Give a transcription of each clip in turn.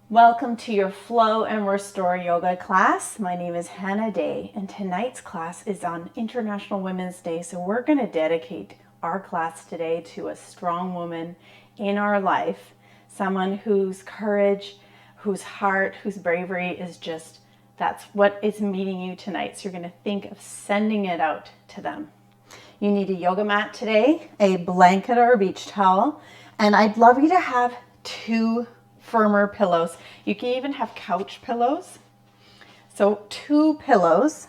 Welcome to your Flow and Restore Yoga class. My name is Hannah Day, and tonight's class is on International Women's Day. So we're going to dedicate our class today to a strong woman in our life, someone whose courage, whose heart, whose bravery is just, that's what is meeting you tonight. So you're going to think of sending it out to them. You need a yoga mat today, a blanket or a beach towel, and I'd love you to have two firmer pillows. You can even have couch pillows. So 2 pillows.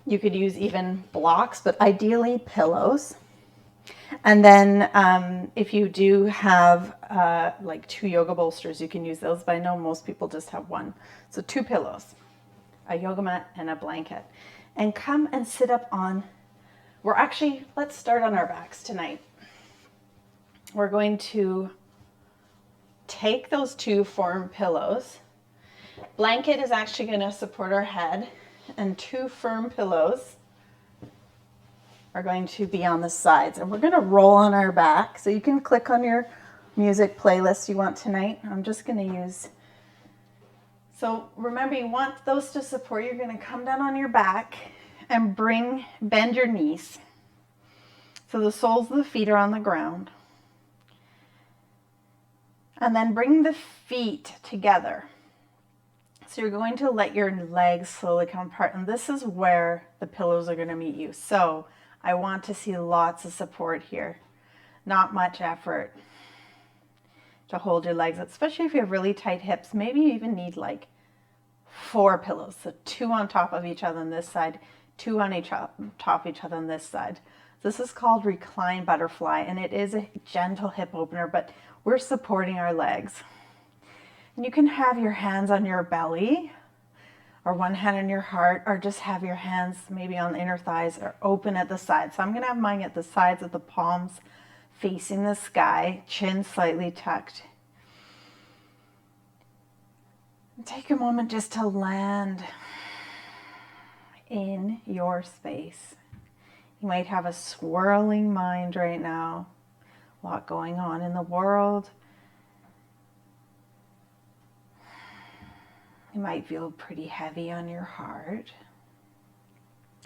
You could use even blocks, but ideally pillows. And then if you do have like 2 yoga bolsters, you can use those, but I know most people just have one. So 2 pillows, a yoga mat and a blanket. And come and sit up on, let's start on our backs tonight. We're going to take those 2 firm pillows. Blanket is actually going to support our head, and 2 firm pillows are going to be on the sides. And we're going to roll on our back. So you can click on your music playlist you want tonight. I'm just going to use. So remember, you want those to support. You're going to come down on your back and bend your knees. So the soles of the feet are on the ground. And then bring the feet together. So you're going to let your legs slowly come apart. And this is where the pillows are going to meet you. So I want to see lots of support here. Not much effort to hold your legs, especially if you have really tight hips. Maybe you even need like 4 pillows. So 2 on top of each other on this side, 2 on top of each other on this side. This is called recline butterfly, and it is a gentle hip opener, but we're supporting our legs. And you can have your hands on your belly, or one hand on your heart, or just have your hands maybe on the inner thighs or open at the sides. So I'm going to have mine at the sides of the palms facing the sky, chin slightly tucked. And take a moment just to land in your space. You might have a swirling mind right now, a lot going on in the world. You might feel pretty heavy on your heart.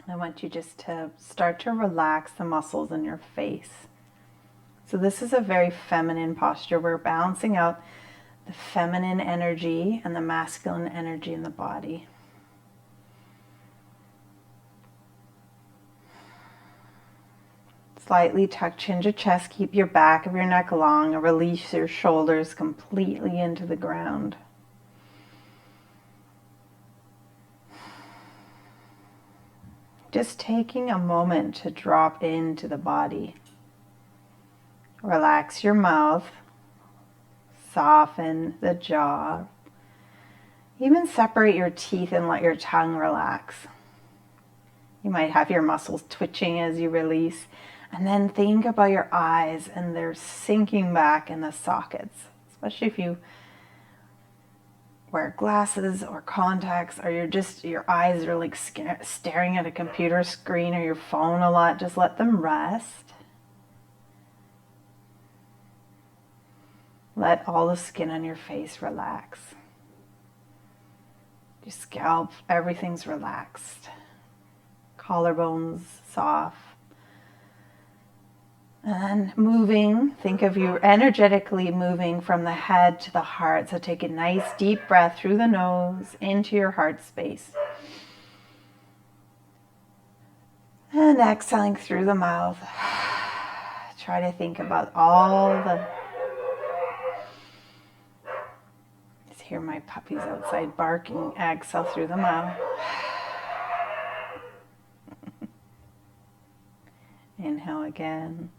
I want you just to start to relax the muscles in your face. So this is a very feminine posture. We're balancing out the feminine energy and the masculine energy in the body. Slightly tuck chin to chest, keep your back of your neck long, and release your shoulders completely into the ground. Just taking a moment to drop into the body. Relax your mouth, soften the jaw. Even separate your teeth and let your tongue relax. You might have your muscles twitching as you release. And then think about your eyes, and they're sinking back in the sockets, especially if you wear glasses or contacts, or your eyes are like staring at a computer screen or your phone a lot. Just let them rest. Let all the skin on your face relax. Your scalp, everything's relaxed. Collarbones soft. And then moving, think of you energetically moving from the head to the heart. So take a nice deep breath through the nose into your heart space. And exhaling through the mouth. Try to think about all the... Just hear my puppies outside barking. Exhale through the mouth. Inhale again.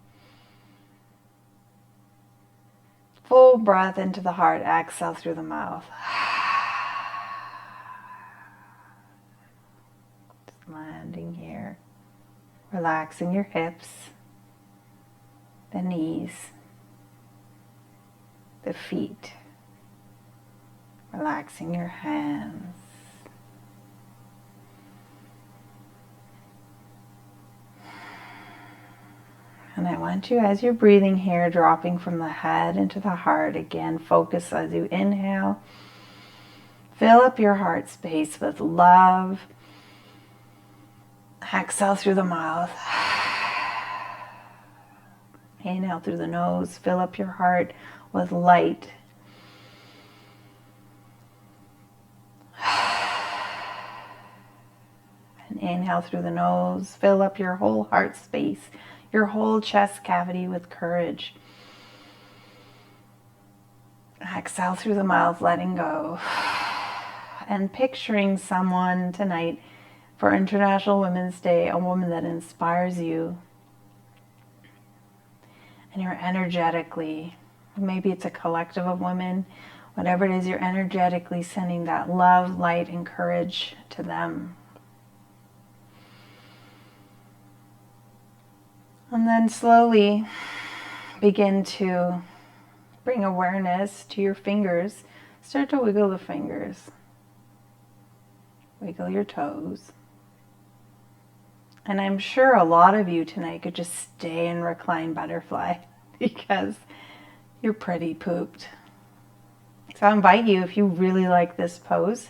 Full breath into the heart, exhale through the mouth. Just landing here. Relaxing your hips, the knees, the feet. Relaxing your hands. And I want you, as you're breathing here, dropping from the head into the heart, again, focus as you inhale. Fill up your heart space with love. Exhale through the mouth. Inhale through the nose. Fill up your heart with light. And inhale through the nose. Fill up your whole heart space, your whole chest cavity with courage. Exhale through the mouth, letting go. And picturing someone tonight for International Women's Day, a woman that inspires you. And you're energetically, maybe it's a collective of women, whatever it is, you're energetically sending that love, light, and courage to them. And then slowly begin to bring awareness to your fingers. Start to wiggle the fingers. Wiggle your toes. And I'm sure a lot of you tonight could just stay in reclined butterfly because you're pretty pooped. So I invite you, if you really like this pose,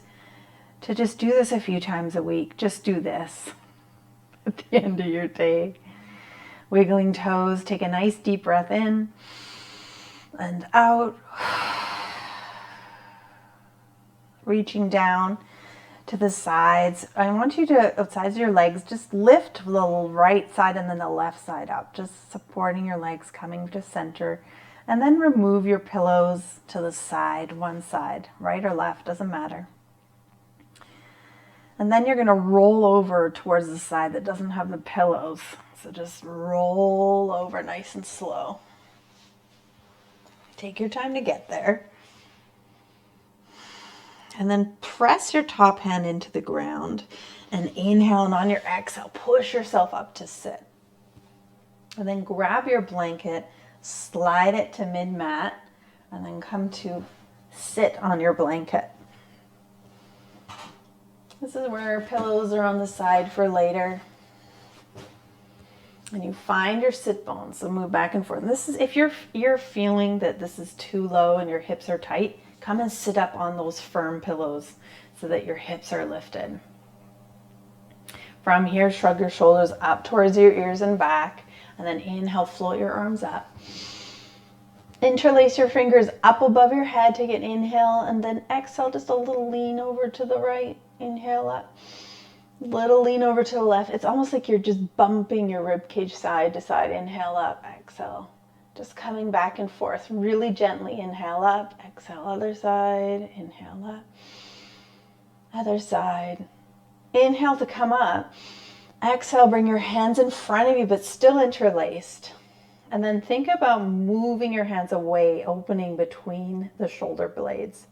to just do this a few times a week. Just do this at the end of your day. Wiggling toes, take a nice deep breath in and out. Reaching down to the sides. I want you to, outside of your legs, just lift the right side and then the left side up, just supporting your legs, coming to center. And then remove your pillows to the side, one side, right or left, doesn't matter. And then you're going to roll over towards the side that doesn't have the pillows. So just roll over nice and slow. Take your time to get there. And then press your top hand into the ground and inhale, and on your exhale, push yourself up to sit. And then grab your blanket, slide it to mid-mat, and then come to sit on your blanket. This is where pillows are on the side for later. And you find your sit bones, so move back and forth. And this is, if you're feeling that this is too low and your hips are tight, come and sit up on those firm pillows so that your hips are lifted. From here, shrug your shoulders up towards your ears and back, and then inhale, float your arms up. Interlace your fingers up above your head, take an inhale, and then exhale, just a little lean over to the right. Inhale up, little lean over to the left. It's almost like you're just bumping your rib cage side to side. Inhale up, exhale. Just coming back and forth really gently. Inhale up, exhale, other side. Inhale up, other side. Inhale to come up. Exhale, bring your hands in front of you, but still interlaced. And then think about moving your hands away, opening between the shoulder blades.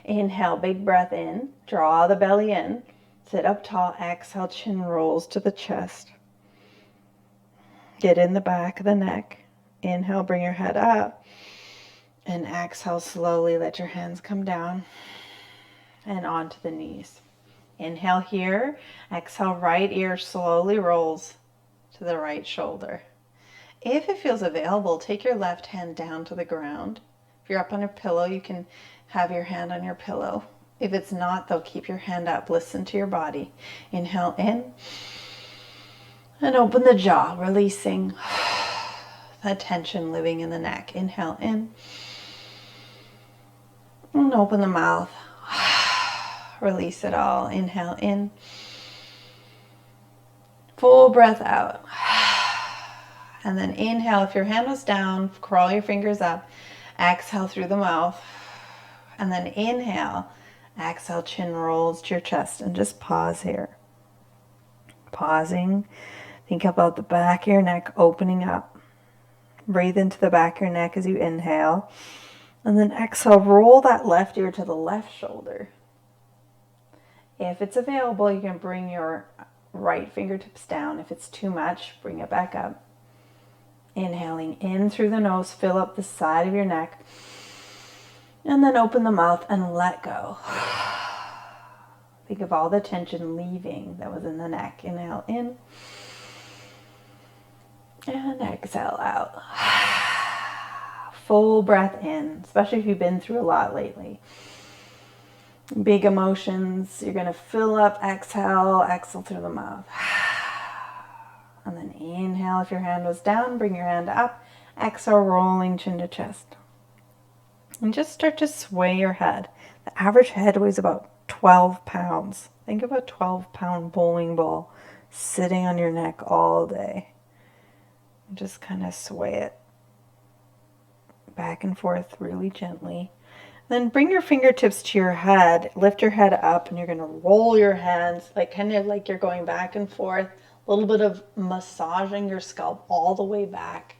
Inhale, big breath in, draw the belly in, sit up tall, exhale, chin rolls to the chest. Get in the back of the neck. Inhale, bring your head up, and exhale, slowly let your hands come down and onto the knees. Inhale here, exhale, right ear slowly rolls to the right shoulder. If it feels available, take your left hand down to the ground. If you're up on a pillow, you can have your hand on your pillow. If it's not, though, keep your hand up. Listen to your body. Inhale in and open the jaw, releasing that tension living in the neck. Inhale in and open the mouth. Release it all. Inhale in. Full breath out. And then inhale. If your hand was down, crawl your fingers up. Exhale through the mouth. And then inhale. Exhale, chin rolls to your chest. And just pause here. Pausing. Think about the back of your neck opening up. Breathe into the back of your neck as you inhale. And then exhale, roll that left ear to the left shoulder. If it's available, you can bring your right fingertips down. If it's too much, bring it back up. Inhaling in through the nose, fill up the side of your neck. And then open the mouth and let go. Think of all the tension leaving that was in the neck. Inhale in. And exhale out. Full breath in, especially if you've been through a lot lately. Big emotions, you're going to fill up, exhale through the mouth. And then inhale, if your hand was down, bring your hand up. Exhale, rolling chin to chest. And just start to sway your head. The average head weighs about 12 pounds. Think of a 12-pound bowling ball sitting on your neck all day. And just kind of sway it back and forth really gently. Then bring your fingertips to your head, lift your head up, and you're going to roll your hands, like kind of like you're going back and forth, a little bit of massaging your scalp all the way back.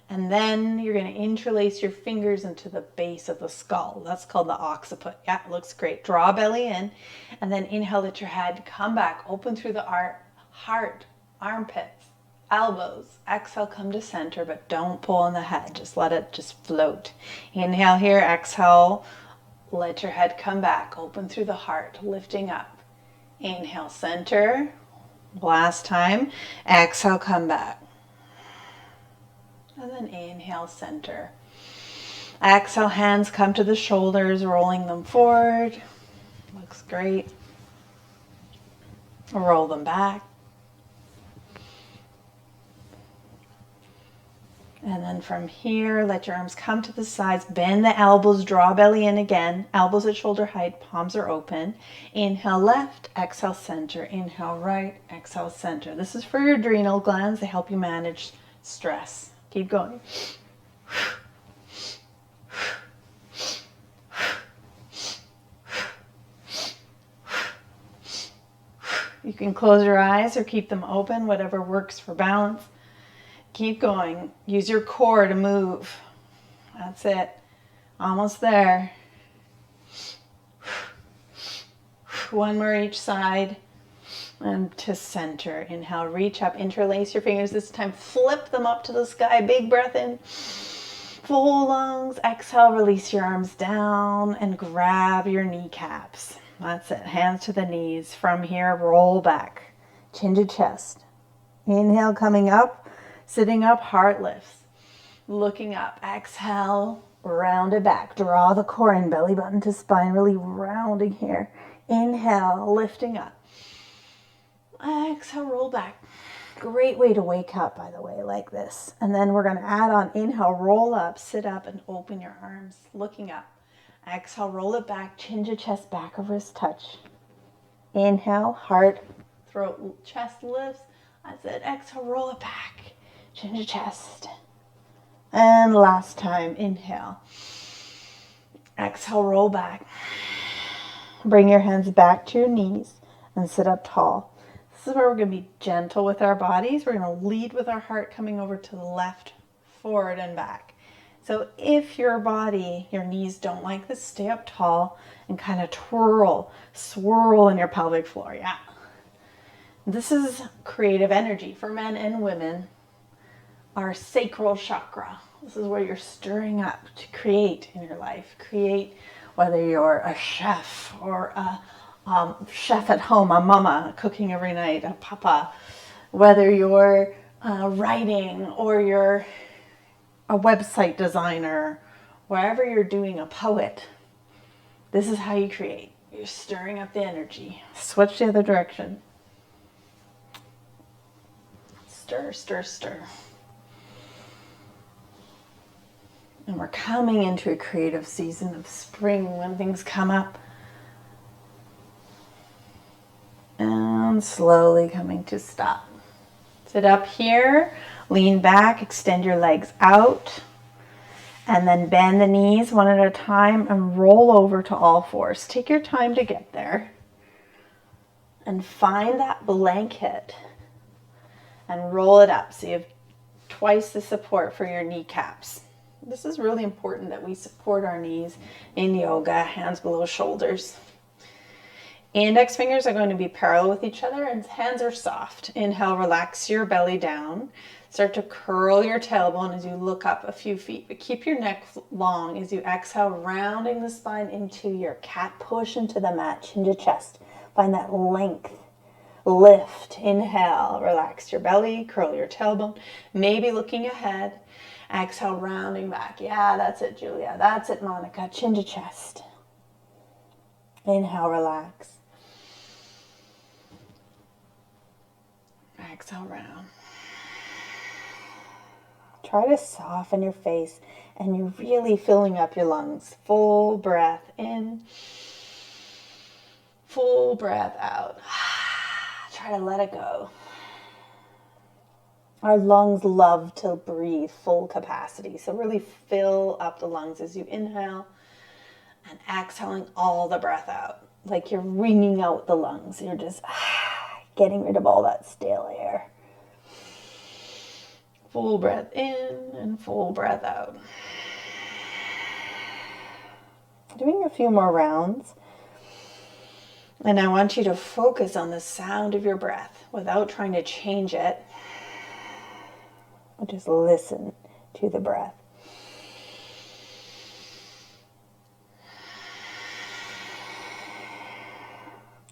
And then you're going to interlace your fingers into the base of the skull. That's called the occiput. Yeah, it looks great. Draw belly in, and then inhale, let your head come back, open through the heart, armpits, elbows. Exhale, come to center, but don't pull on the head. Just let it just float. Inhale here, exhale, let your head come back, open through the heart, lifting up. Inhale, center. Last time. Exhale, come back. And then inhale, center. Exhale, hands come to the shoulders, rolling them forward. Looks great. Roll them back. And then from here, let your arms come to the sides, bend the elbows, draw belly in again, elbows at shoulder height, palms are open. Inhale left, exhale center, inhale right, exhale center. This is for your adrenal glands. They help you manage stress. Keep going. You can close your eyes or keep them open, whatever works for balance. Keep going. Use your core to move. That's it. Almost there. One more each side. And to center. Inhale, reach up, interlace your fingers. This time, flip them up to the sky. Big breath in. Full lungs. Exhale, release your arms down and grab your kneecaps. That's it. Hands to the knees. From here, roll back. Chin to chest. Inhale, coming up. Sitting up, heart lifts. Looking up. Exhale, round it back. Draw the core in, belly button to spine. Really rounding here. Inhale, lifting up. Exhale, roll back. Great way to wake up, by the way, like this. And then we're going to add on. Inhale, roll up, sit up, and open your arms. Looking up. Exhale, roll it back. Chin to chest, back of wrist touch. Inhale, heart, throat, chest lifts. That's it. Exhale, roll it back. Chin to chest. And last time, inhale. Exhale, roll back. Bring your hands back to your knees and sit up tall. This is where we're going to be gentle with our bodies. We're going to lead with our heart coming over to the left, forward and back. So if your body, your knees don't like this, stay up tall and kind of twirl, swirl in your pelvic floor. Yeah. This is creative energy for men and women. Our sacral chakra. This is where you're stirring up to create in your life. Create, whether you're a chef or a chef at home, a mama cooking every night, a papa, whether you're writing or you're a website designer, wherever you're doing, a poet. This is how you create. You're stirring up the energy. Switch the other direction. Stir, stir, stir. And we're coming into a creative season of spring when things come up. And slowly coming to stop. Sit up here, lean back, extend your legs out. And then bend the knees one at a time and roll over to all fours. Take your time to get there. And find that blanket and roll it up so you have twice the support for your kneecaps. This is really important that we support our knees in yoga, hands below shoulders. Index fingers are going to be parallel with each other and hands are soft. Inhale, relax your belly down. Start to curl your tailbone as you look up a few feet, but keep your neck long as you exhale, rounding the spine into your cat push into the mat, chin to chest. Find that length lift. Inhale, relax your belly, curl your tailbone, maybe looking ahead. Exhale, rounding back. Yeah, that's it, Julia. That's it, Monica. Chin to chest. Inhale, relax. Exhale, round. Try to soften your face, and you're really filling up your lungs. Full breath in, full breath out. Try to let it go. Our lungs love to breathe full capacity, so really fill up the lungs as you inhale and exhaling all the breath out, like you're wringing out the lungs. You're just getting rid of all that stale air. Full breath in and full breath out. Doing a few more rounds. And I want you to focus on the sound of your breath without trying to change it. Just listen to the breath.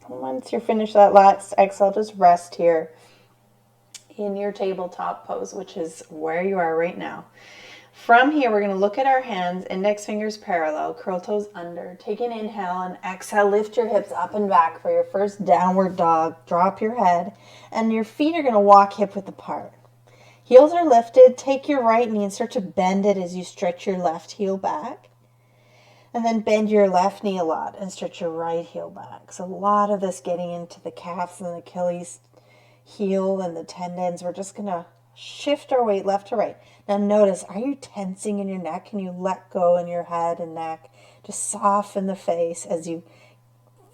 And once you're finished that last exhale, just rest here in your tabletop pose, which is where you are right now. From here, we're going to look at our hands, index fingers parallel, curl toes under. Take an inhale and exhale, lift your hips up and back for your first downward dog. Drop your head, and your feet are going to walk hip width apart. Heels are lifted. Take your right knee and start to bend it as you stretch your left heel back. And then bend your left knee a lot and stretch your right heel back. So a lot of this getting into the calves and the Achilles heel and the tendons. We're just going to shift our weight left to right. Now notice, are you tensing in your neck? Can you let go in your head and neck? Just soften the face as you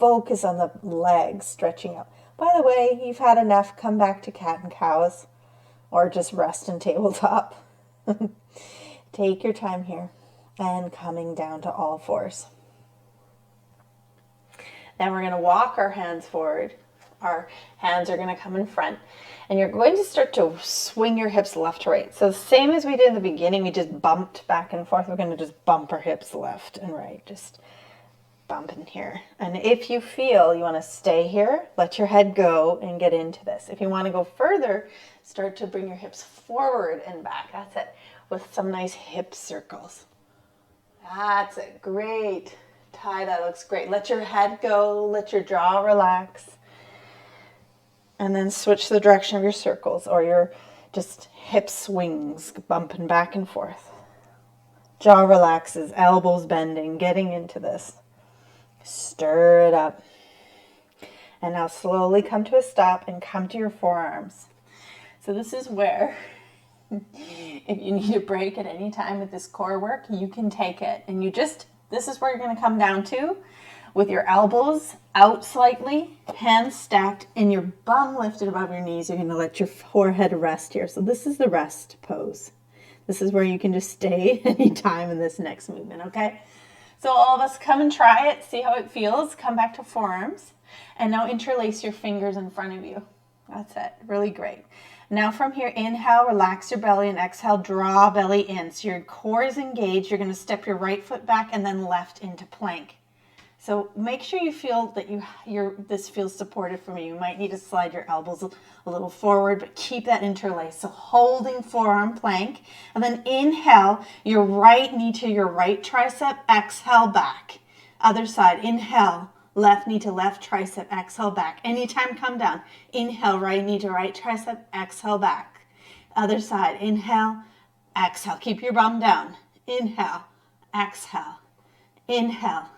focus on the legs stretching out. By the way, you've had enough. Come back to cat and cows or just rest in tabletop. Take your time here and coming down to all fours. Then we're going to walk our hands forward. Our hands are going to come in front, and you're going to start to swing your hips left to right. So same as we did in the beginning, we just bumped back and forth. We're going to just bump our hips left and right, just bump in here. And if you feel you want to stay here, let your head go and get into this. If you want to go further, start to bring your hips forward and back. That's it, with some nice hip circles. That's it, great. Ty, that looks great. Let your head go, let your jaw relax. And then switch the direction of your circles or your just hip swings, bumping back and forth. Jaw relaxes, elbows bending, getting into this. Stir it up. And now slowly come to a stop and come to your forearms. So this is where, if you need a break at any time with this core work, you can take it. And this is where you're going to come down to, with your elbows out slightly, hands stacked, and your bum lifted above your knees. You're going to let your forehead rest here. So this is the rest pose. This is where you can just stay anytime in this next movement, okay? So all of us come and try it, see how it feels. Come back to forearms, and now interlace your fingers in front of you. That's it, really great. Now from here, inhale, relax your belly, and exhale, draw belly in. So your core is engaged. You're going to step your right foot back and then left into plank. So make sure you feel that this feels supportive for you. You might need to slide your elbows a little forward, but keep that interlaced. So holding forearm plank, and then inhale your right knee to your right tricep, exhale back. Other side, inhale, left knee to left tricep, exhale back. Anytime come down, inhale, right knee to right tricep, exhale back. Other side, inhale, exhale. Keep your bum down. Inhale, exhale, inhale,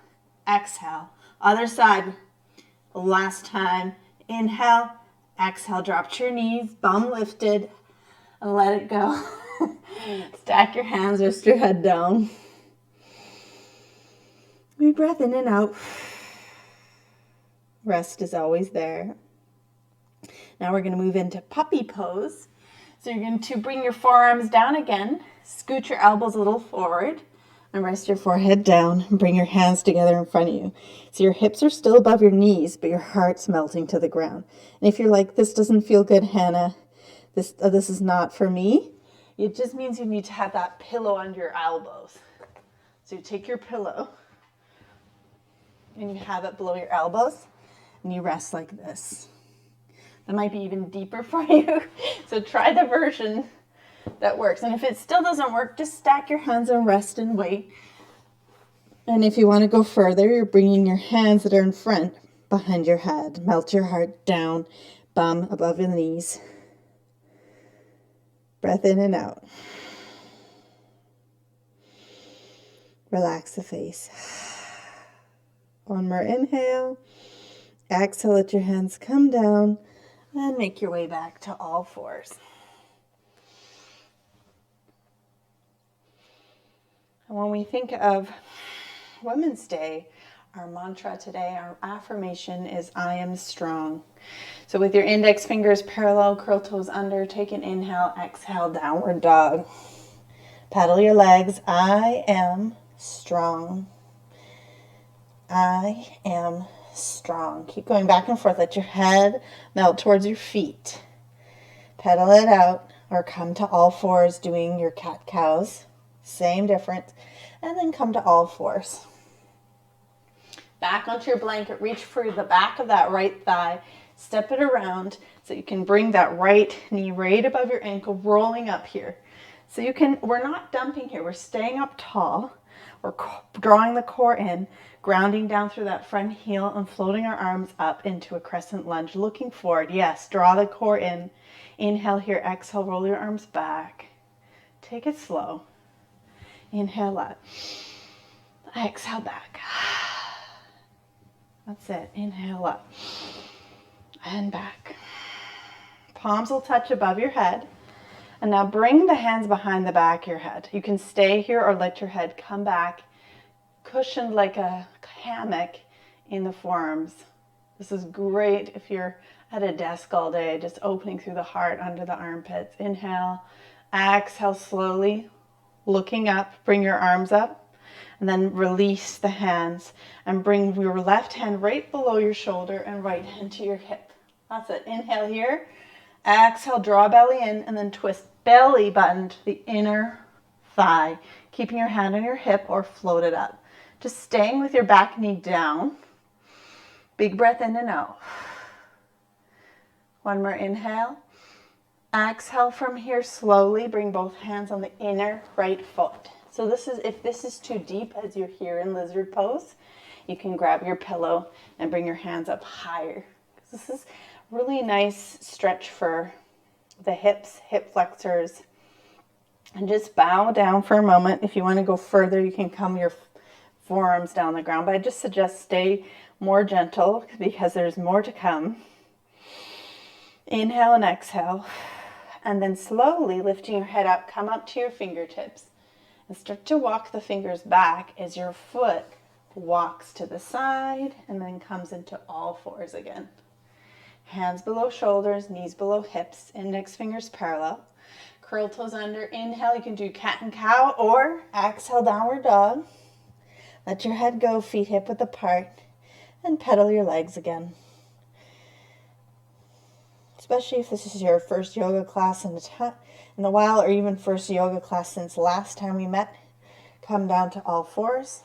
exhale. Other side. Last time. Inhale, exhale. Drop to your knees, bum lifted, and let it go. Stack your hands, rest your head down. Big breath in and out. Rest is always there. Now we're going to move into puppy pose. So you're going to bring your forearms down again, scoot your elbows a little forward, and rest your forehead down and bring your hands together in front of you. So your hips are still above your knees, but your heart's melting to the ground. And if you're like, this doesn't feel good, Hannah, this is not for me, it just means you need to have that pillow under your elbows. So you take your pillow and you have it below your elbows and you rest like this. That might be even deeper for you. So try the version that works. And if it still doesn't work, just stack your hands and rest and wait. And if you want to go further, you're bringing your hands that are in front behind your head. Melt your heart down, bum above the knees. Breath in and out. Relax the face. One more inhale. Exhale, let your hands come down and make your way back to all fours. And when we think of Women's Day, our mantra today, our affirmation is I am strong. So with your index fingers parallel, curl toes under, take an inhale, exhale, downward dog. Paddle your legs. I am strong. I am strong. Keep going back and forth. Let your head melt towards your feet. Pedal it out or come to all fours doing your cat-cows. Same difference. And then come to all fours. Back onto your blanket. Reach for the back of that right thigh. Step it around so you can bring that right knee right above your ankle, rolling up here. So you can, we're not dumping here. We're staying up tall. We're drawing the core in, grounding down through that front heel and floating our arms up into a crescent lunge, looking forward. Yes, draw the core in. Inhale here, exhale, roll your arms back. Take it slow. Inhale up. Exhale back. That's it. Inhale up and back. Palms will touch above your head. And now bring the hands behind the back of your head. You can stay here or let your head come back, cushioned like a hammock in the forearms. This is great if you're at a desk all day, just opening through the heart under the armpits. Inhale, exhale slowly, looking up, bring your arms up, and then release the hands and bring your left hand right below your shoulder and right hand to your hip. That's it. Inhale here, exhale, draw belly in, and then twist belly button to the inner thigh, keeping your hand on your hip or float it up. Just staying with your back knee down. Big breath in and out. One more inhale. Exhale from here slowly. Bring both hands on the inner right foot. So this is, if this is too deep as you're here in lizard pose, you can grab your pillow and bring your hands up higher. This is really nice stretch for the hips, hip flexors. And just bow down for a moment. If you want to go further, you can come your forearms down the ground, but I just suggest stay more gentle because there's more to come. Inhale and exhale, and then slowly lifting your head up, come up to your fingertips and start to walk the fingers back as your foot walks to the side and then comes into all fours again. Hands below shoulders, knees below hips, index fingers parallel. Curl toes under. Inhale, you can do cat and cow or exhale, downward dog. Let your head go, feet hip width apart, and pedal your legs again. Especially if this is your first yoga class in a while, or even first yoga class since last time we met. Come down to all fours.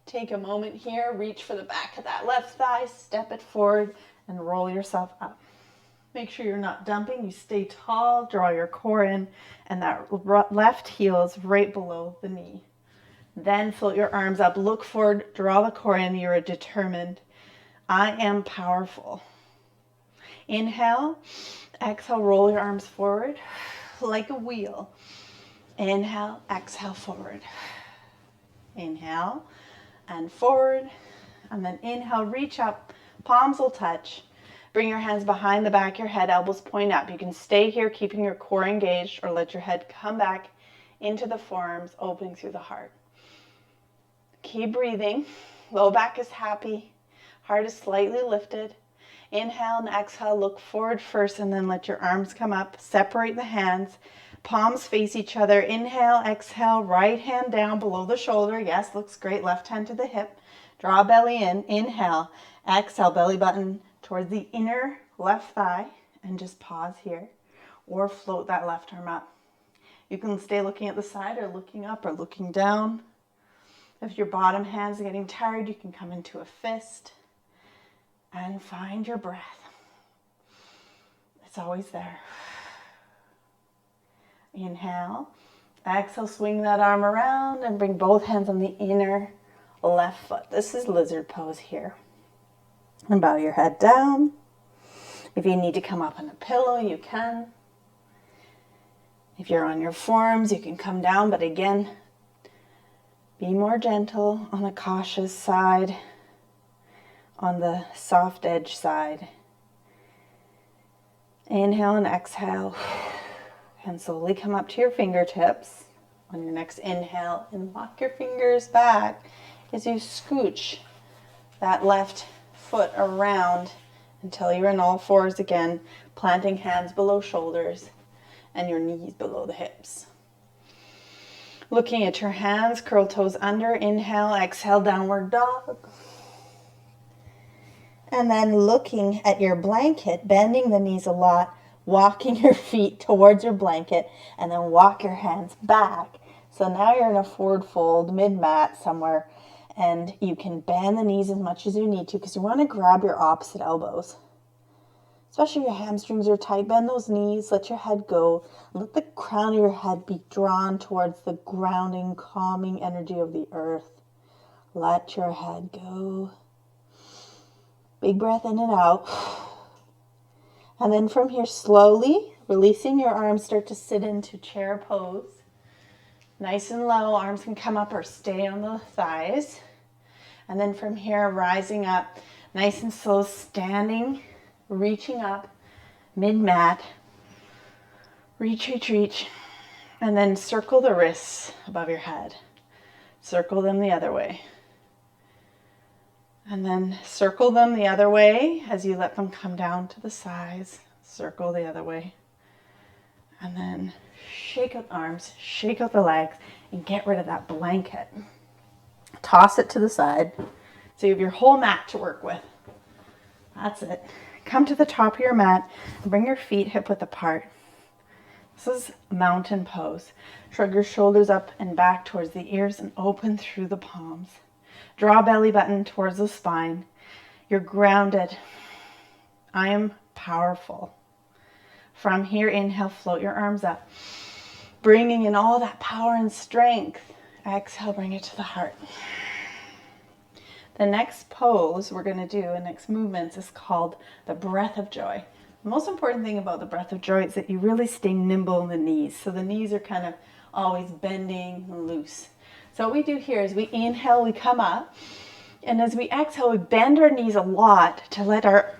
Take a moment here, reach for the back of that left thigh, step it forward, and roll yourself up. Make sure you're not dumping. You stay tall, draw your core in, and that left heel is right below the knee. Then float your arms up, look forward, draw the core in. You're determined. I am powerful. Inhale, exhale, roll your arms forward like a wheel. Inhale, exhale, forward. Inhale and forward, and then inhale, reach up, palms will touch. Bring your hands behind the back of your head, elbows point up. You can stay here keeping your core engaged or let your head come back into the forearms, opening through the heart. Keep breathing. Low back is happy. Heart is slightly lifted. Inhale and exhale. Look forward first and then let your arms come up. Separate the hands. Palms face each other. Inhale, exhale. Right hand down below the shoulder. Yes, looks great. Left hand to the hip. Draw belly in. Inhale. Exhale, belly button towards the inner left thigh. And just pause here. Or float that left arm up. You can stay looking at the side or looking up or looking down. If your bottom hand's getting tired, you can come into a fist and find your breath. It's always there. Inhale. Exhale, swing that arm around and bring both hands on the inner left foot. This is lizard pose here. And bow your head down. If you need to come up on a pillow, you can. If you're on your forearms, you can come down, but again, be more gentle on the cautious side, on the soft edge side. Inhale and exhale. And slowly come up to your fingertips. On your next inhale, and walk your fingers back as you scooch that left foot around until you're in all fours again, planting hands below shoulders and your knees below the hips. Looking at your hands, curl toes under, inhale, exhale, downward dog. And then looking at your blanket, bending the knees a lot, walking your feet towards your blanket, and then walk your hands back. So now you're in a forward fold, mid-mat somewhere, and you can bend the knees as much as you need to because you want to grab your opposite elbows. Especially if your hamstrings are tight, bend those knees, let your head go. Let the crown of your head be drawn towards the grounding, calming energy of the earth. Let your head go. Big breath in and out. And then from here, slowly releasing your arms, start to sit into chair pose. Nice and low, arms can come up or stay on the thighs. And then from here, rising up, nice and slow, standing, reaching up, mid-mat. Reach, reach, reach. And then circle the wrists above your head. Circle them the other way. And then circle them the other way as you let them come down to the sides. Circle the other way. And then shake out the arms, shake out the legs, and get rid of that blanket. Toss it to the side so you have your whole mat to work with. That's it. Come to the top of your mat and bring your feet hip width apart. This is mountain pose. Shrug your shoulders up and back towards the ears and open through the palms. Draw belly button towards the spine. You're grounded. I am powerful. From here, inhale, float your arms up. Bringing in all that power and strength. Exhale, bring it to the heart. The next pose we're going to do, the next movements, is called the breath of joy. The most important thing about the breath of joy is that you really stay nimble in the knees. So the knees are kind of always bending and loose. So what we do here is we inhale, we come up. And as we exhale, we bend our knees a lot to let our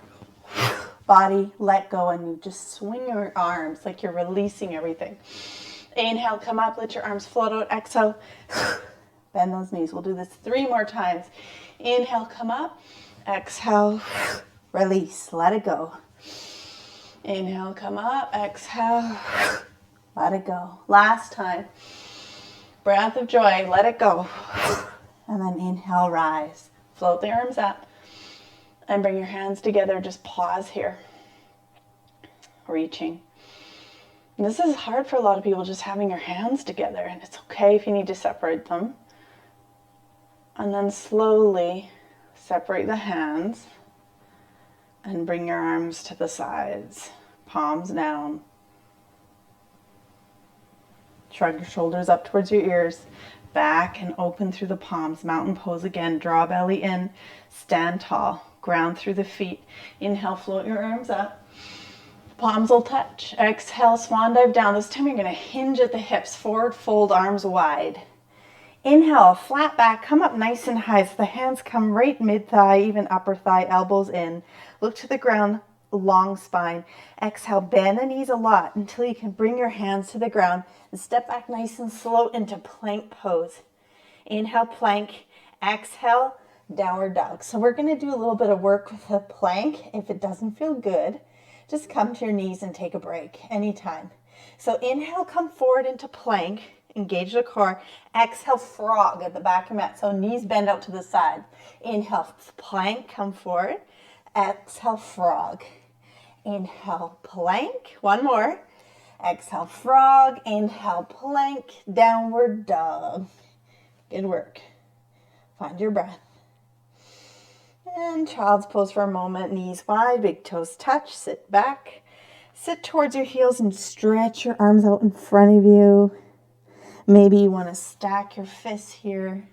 body let go. And you just swing your arms like you're releasing everything. Inhale, come up, let your arms float out. Exhale, bend those knees. We'll do this 3 more times. Inhale, come up. Exhale, release, let it go. Inhale, come up. Exhale, let it go. Last time. Breath of joy, let it go. And then inhale, rise. Float the arms up. And bring your hands together. Just pause here. Reaching. And this is hard for a lot of people, just having your hands together. And it's okay if you need to separate them. And then slowly separate the hands. And bring your arms to the sides. Palms down. Shrug your shoulders up towards your ears. Back and open through the palms. Mountain pose again. Draw belly in. Stand tall. Ground through the feet. Inhale, float your arms up. Palms will touch. Exhale, swan dive down. This time you're going to hinge at the hips. Forward fold, arms wide. Inhale, flat back. Come up nice and high. So the hands come right mid-thigh, even upper thigh, elbows in. Look to the ground, long spine. Exhale, bend the knees a lot until you can bring your hands to the ground and step back nice and slow into plank pose. Inhale, plank. Exhale, downward dog. So we're going to do a little bit of work with the plank. If it doesn't feel good, just come to your knees and take a break anytime. So inhale, come forward into plank. Engage the core. Exhale, frog at the back of your mat. So knees bend out to the side. Inhale, plank, come forward. Exhale, frog. Inhale, plank. One more. Exhale, frog. Inhale, plank. Downward dog. Good work. Find your breath. And child's pose for a moment. Knees wide, big toes touch. Sit back. Sit towards your heels and stretch your arms out in front of you. Maybe you want to stack your fists here.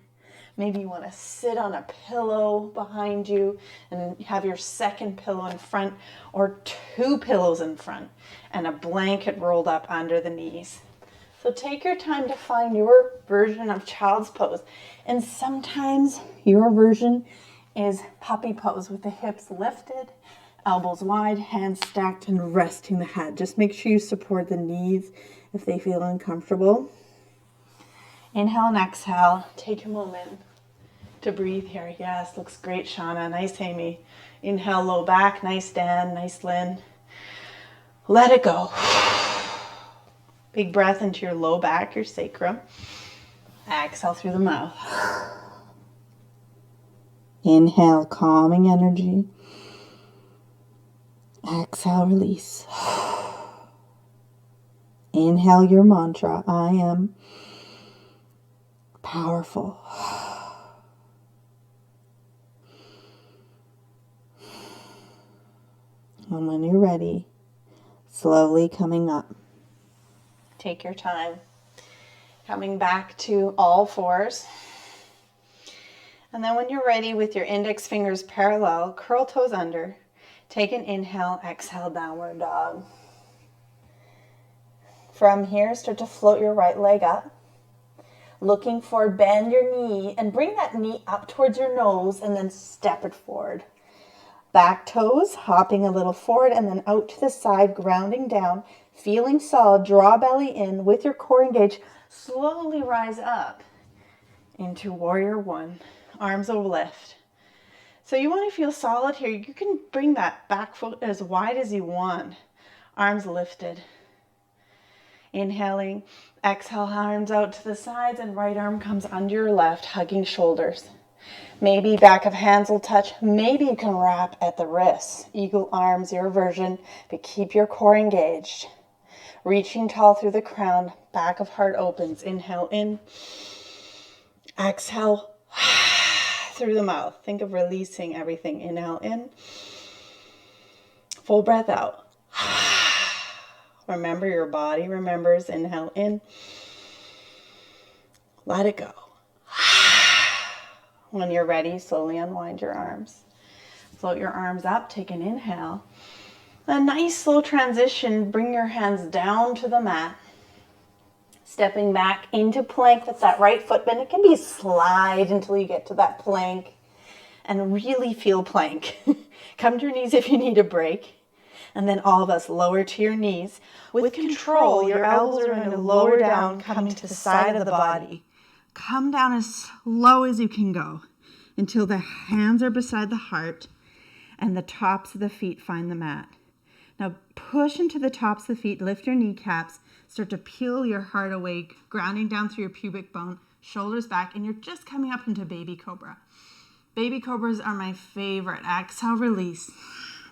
Maybe you want to sit on a pillow behind you and have your second pillow in front, or two pillows in front and a blanket rolled up under the knees. So take your time to find your version of child's pose. And sometimes your version is puppy pose with the hips lifted, elbows wide, hands stacked, and resting the head. Just make sure you support the knees if they feel uncomfortable. Inhale and exhale. Take a moment to breathe here. Yes, looks great, Shauna. Nice, Amy. Inhale, low back. Nice, Dan. Nice, Lynn. Let it go. Big breath into your low back, your sacrum. Exhale through the mouth. Inhale, calming energy. Exhale, release. Inhale your mantra. I am powerful. And when you're ready, slowly coming up. Take your time. Coming back to all fours. And then when you're ready, with your index fingers parallel, curl toes under. Take an inhale, exhale, downward dog. From here, start to float your right leg up. Looking forward, bend your knee and bring that knee up towards your nose and then step it forward. Back toes, hopping a little forward and then out to the side, grounding down, feeling solid. Draw belly in with your core engaged. Slowly rise up into warrior one. Arms over lift. So you want to feel solid here. You can bring that back foot as wide as you want. Arms lifted. Inhaling, exhale, arms out to the sides, and right arm comes under your left, hugging shoulders. Maybe back of hands will touch. Maybe you can wrap at the wrists. Eagle arms, your version, but keep your core engaged. Reaching tall through the crown, back of heart opens. Inhale in. Exhale through the mouth. Think of releasing everything. Inhale in. Full breath out. Remember, your body remembers. Inhale in. Let it go. When you're ready, slowly unwind your arms. Float your arms up. Take an inhale. A nice slow transition. Bring your hands down to the mat. Stepping back into plank with that right foot bend. It can be slide until you get to that plank and really feel plank. Come to your knees if you need a break. And then all of us lower to your knees. With control, your elbows are going to lower down, coming to the side of the body. Come down as low as you can go until the hands are beside the heart and the tops of the feet find the mat. Now push into the tops of the feet, lift your kneecaps, start to peel your heart away, grounding down through your pubic bone, shoulders back, and you're just coming up into baby cobra. Baby cobras are my favorite. Exhale, release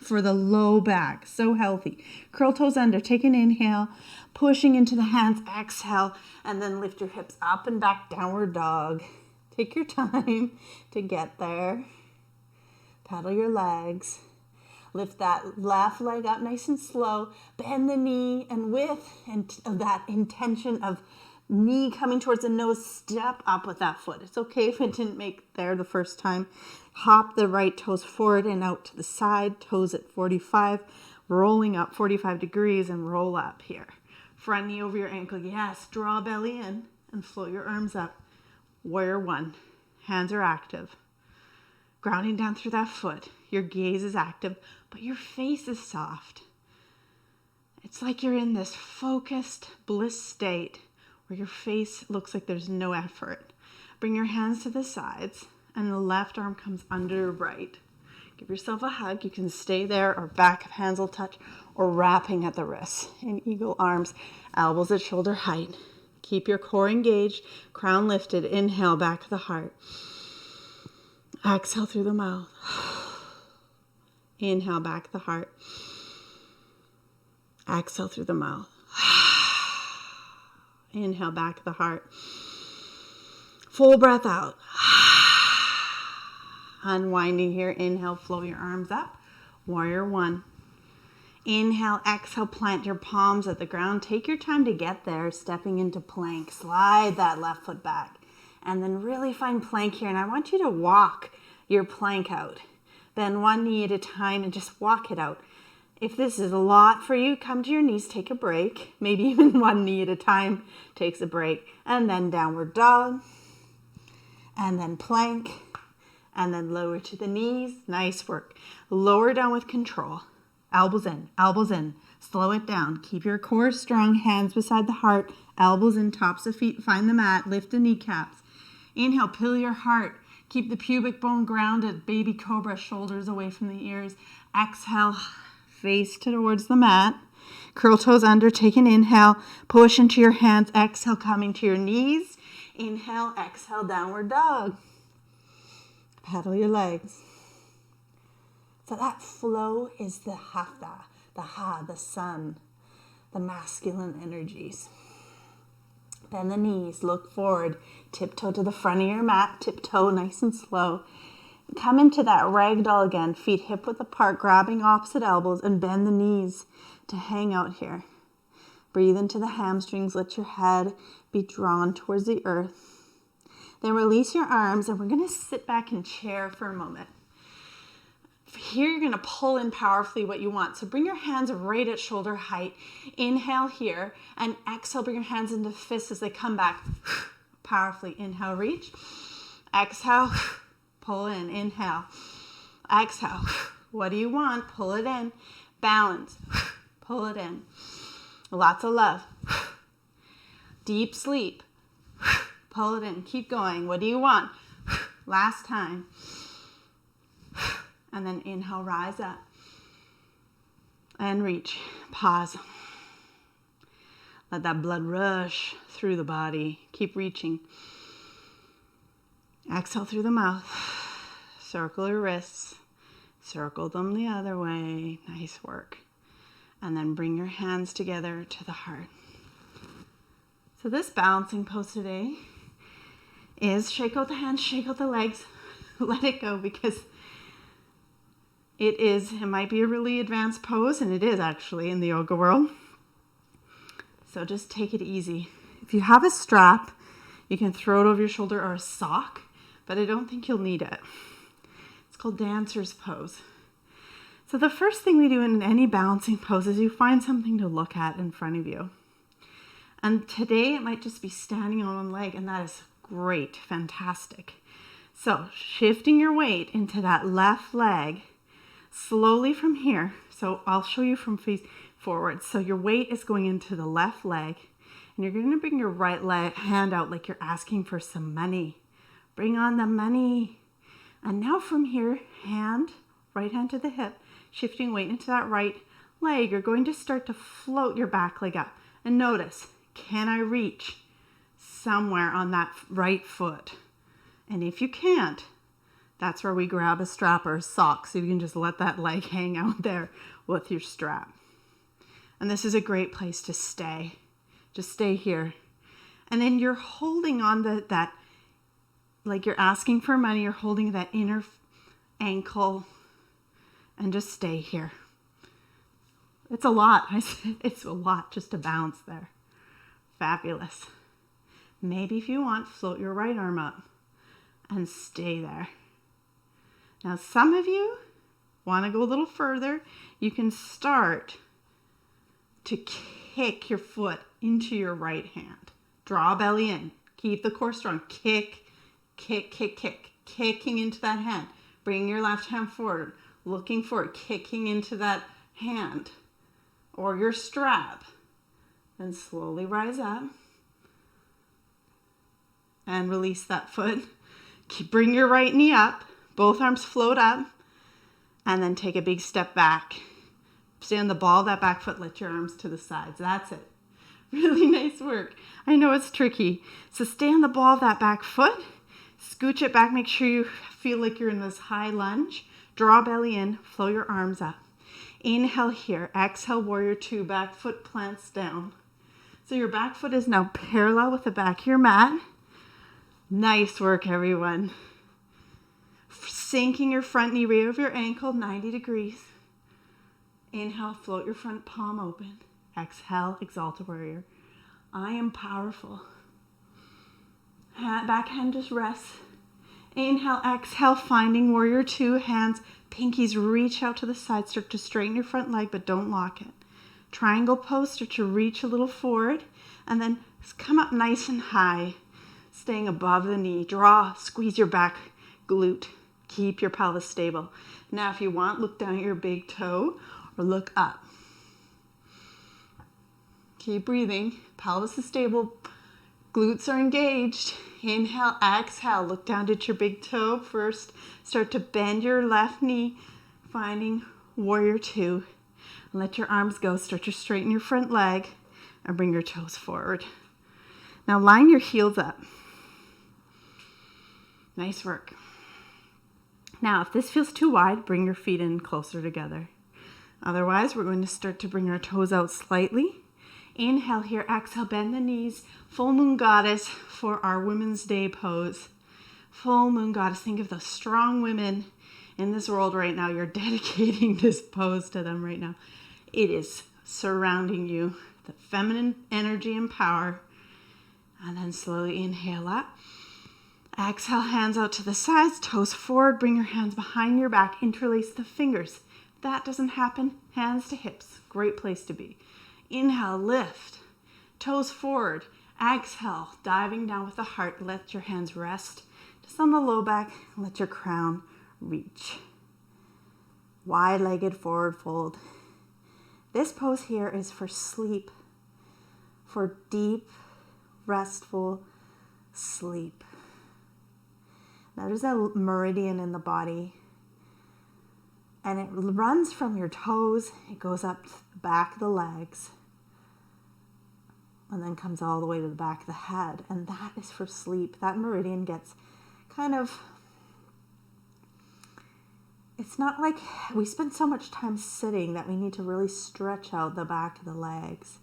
for the low back. So healthy. Curl toes under. Take an inhale, pushing into the hands. Exhale, and then lift your hips up and back, downward dog. Take your time to get there. Paddle your legs. Lift that left leg up nice and slow. Bend the knee, and with that intention of knee coming towards the nose, step up with that foot. It's okay if it didn't make there the first time. Hop the right toes forward and out to the side. Toes at 45, rolling up 45 degrees and roll up here. Front knee over your ankle. Yes, draw belly in and float your arms up. Warrior one. Hands are active. Grounding down through that foot. Your gaze is active, but your face is soft. It's like you're in this focused bliss state where your face looks like there's no effort. Bring your hands to the sides, and the left arm comes under your right. Give yourself a hug. You can stay there, or back of hands will touch, or wrapping at the wrists. In eagle arms, elbows at shoulder height. Keep your core engaged, crown lifted. Inhale, back of the heart. Exhale through the mouth. Inhale, back of the heart. Exhale through the mouth. Inhale, back of the heart. Full breath out. Unwinding here. Inhale, float your arms up. Warrior one. Inhale, exhale, plant your palms at the ground. Take your time to get there, stepping into plank. Slide that left foot back. And then really find plank here. And I want you to walk your plank out. Bend one knee at a time and just walk it out. If this is a lot for you, come to your knees, take a break. Maybe even one knee at a time takes a break. And then downward dog. And then plank. And then lower to the knees. Nice work. Lower down with control. Elbows in, elbows in. Slow it down. Keep your core strong. Hands beside the heart. Elbows in, tops of feet. Find the mat. Lift the kneecaps. Inhale, pillow your heart. Keep the pubic bone grounded. Baby cobra, shoulders away from the ears. Exhale, face towards the mat. Curl toes under. Take an inhale. Push into your hands. Exhale, coming to your knees. Inhale, exhale, downward dog. Pedal your legs. So that flow is the hatha, the sun, the masculine energies. Bend the knees, look forward, tiptoe to the front of your mat, tiptoe nice and slow. Come into that ragdoll again, feet hip width apart, grabbing opposite elbows, and bend the knees to hang out here. Breathe into the hamstrings, let your head be drawn towards the earth. Then release your arms, and we're going to sit back in chair for a moment. Here you're going to pull in powerfully what you want. So bring your hands right at shoulder height. Inhale here, and exhale, bring your hands into fists as they come back. Powerfully. Inhale, reach. Exhale, pull in. Inhale. Exhale. What do you want? Pull it in. Balance. Pull it in. Lots of love. Deep sleep. Pull it in. Keep going. What do you want? Last time. And then inhale, rise up. And reach. Pause. Let that blood rush through the body. Keep reaching. Exhale through the mouth. Circle your wrists. Circle them the other way. Nice work. And then bring your hands together to the heart. So this balancing pose today is shake out the hands, shake out the legs. Let it go, because it might be a really advanced pose, and it is actually in the yoga world. So just take it easy. If you have a strap, you can throw it over your shoulder, or a sock, but I don't think you'll need it. It's called dancer's pose. So the first thing we do in any balancing pose is you find something to look at in front of you. And today it might just be standing on one leg, and that is great, fantastic. So shifting your weight into that left leg, slowly from here. So I'll show you from face forward. So your weight is going into the left leg, and you're going to bring your right leg hand out like you're asking for some money. Bring on the money. And now from here, right hand to the hip, shifting weight into that right leg. You're going to start to float your back leg up. And notice, can I reach somewhere on that right foot? And if you can't, that's where we grab a strap or a sock, so you can just let that leg hang out there with your strap. And this is a great place to stay. Just stay here. And then you're holding on that, like you're asking for money, you're holding that inner ankle, and just stay here. It's a lot. It's a lot just to bounce there. Fabulous. Maybe if you want, float your right arm up and stay there. Now, some of you want to go a little further. You can start to kick your foot into your right hand. Draw belly in. Keep the core strong. Kick, kick, kick, kick. Kicking into that hand. Bring your left hand forward. Looking forward. Kicking into that hand or your strap. Then slowly rise up and release that foot. Bring your right knee up. Both arms float up, and then take a big step back. Stay on the ball of that back foot. Let your arms to the sides. That's it. Really nice work. I know it's tricky. So stay on the ball of that back foot. Scooch it back. Make sure you feel like you're in this high lunge. Draw belly in. Flow your arms up. Inhale here. Exhale, warrior two. Back foot plants down. So your back foot is now parallel with the back of your mat. Nice work, everyone. Sinking your front knee right over your ankle, 90 degrees. Inhale, float your front palm open. Exhale, exalted warrior. I am powerful. Back hand just rests. Inhale, exhale, finding warrior two. Hands, pinkies reach out to the side. Start to straighten your front leg, but don't lock it. Triangle pose, start to reach a little forward. And then come up nice and high, staying above the knee. Draw, squeeze your back glute. Keep your pelvis stable. Now, if you want, look down at your big toe or look up. Keep breathing. Pelvis is stable. Glutes are engaged. Inhale, exhale. Look down at your big toe first. Start to bend your left knee, finding warrior two. And let your arms go. Start to straighten your front leg and bring your toes forward. Now line your heels up. Nice work. Now, if this feels too wide, bring your feet in closer together. Otherwise, we're going to start to bring our toes out slightly. Inhale here, exhale, bend the knees. Full moon goddess for our Women's Day pose. Full moon goddess. Think of the strong women in this world right now. You're dedicating this pose to them right now. It is surrounding you, the feminine energy and power. And then slowly inhale up. Exhale, hands out to the sides, toes forward. Bring your hands behind your back. Interlace the fingers. If that doesn't happen, hands to hips. Great place to be. Inhale, lift. Toes forward. Exhale, diving down with the heart. Let your hands rest just on the low back. Let your crown reach. Wide-legged forward fold. This pose here is for sleep, for deep, restful sleep. Now there's a meridian in the body, and it runs from your toes. It goes up the back of the legs, and then comes all the way to the back of the head. And that is for sleep. That meridian gets kind of, it's not like we spend so much time sitting that we need to really stretch out the back of the legs.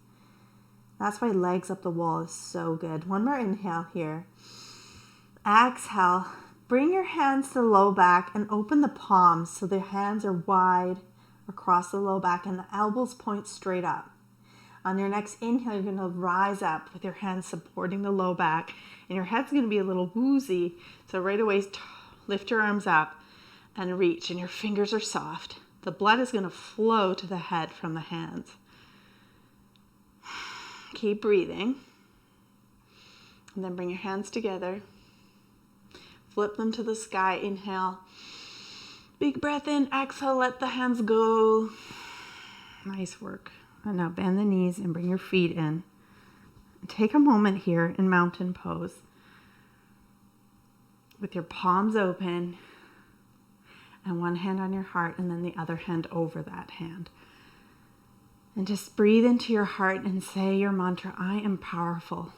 That's why legs up the wall is so good. One more inhale here. Exhale. Bring your hands to the low back and open the palms so the hands are wide across the low back and the elbows point straight up. On your next inhale, you're going to rise up with your hands supporting the low back, and your head's going to be a little woozy. So right away, lift your arms up and reach, and your fingers are soft. The blood is going to flow to the head from the hands. Keep breathing. And then bring your hands together. Flip them to the sky. Inhale. Big breath in. Exhale. Let the hands go. Nice work. And now bend the knees and bring your feet in. Take a moment here in mountain pose with your palms open and one hand on your heart and then the other hand over that hand. And just breathe into your heart and say your mantra, I am powerful.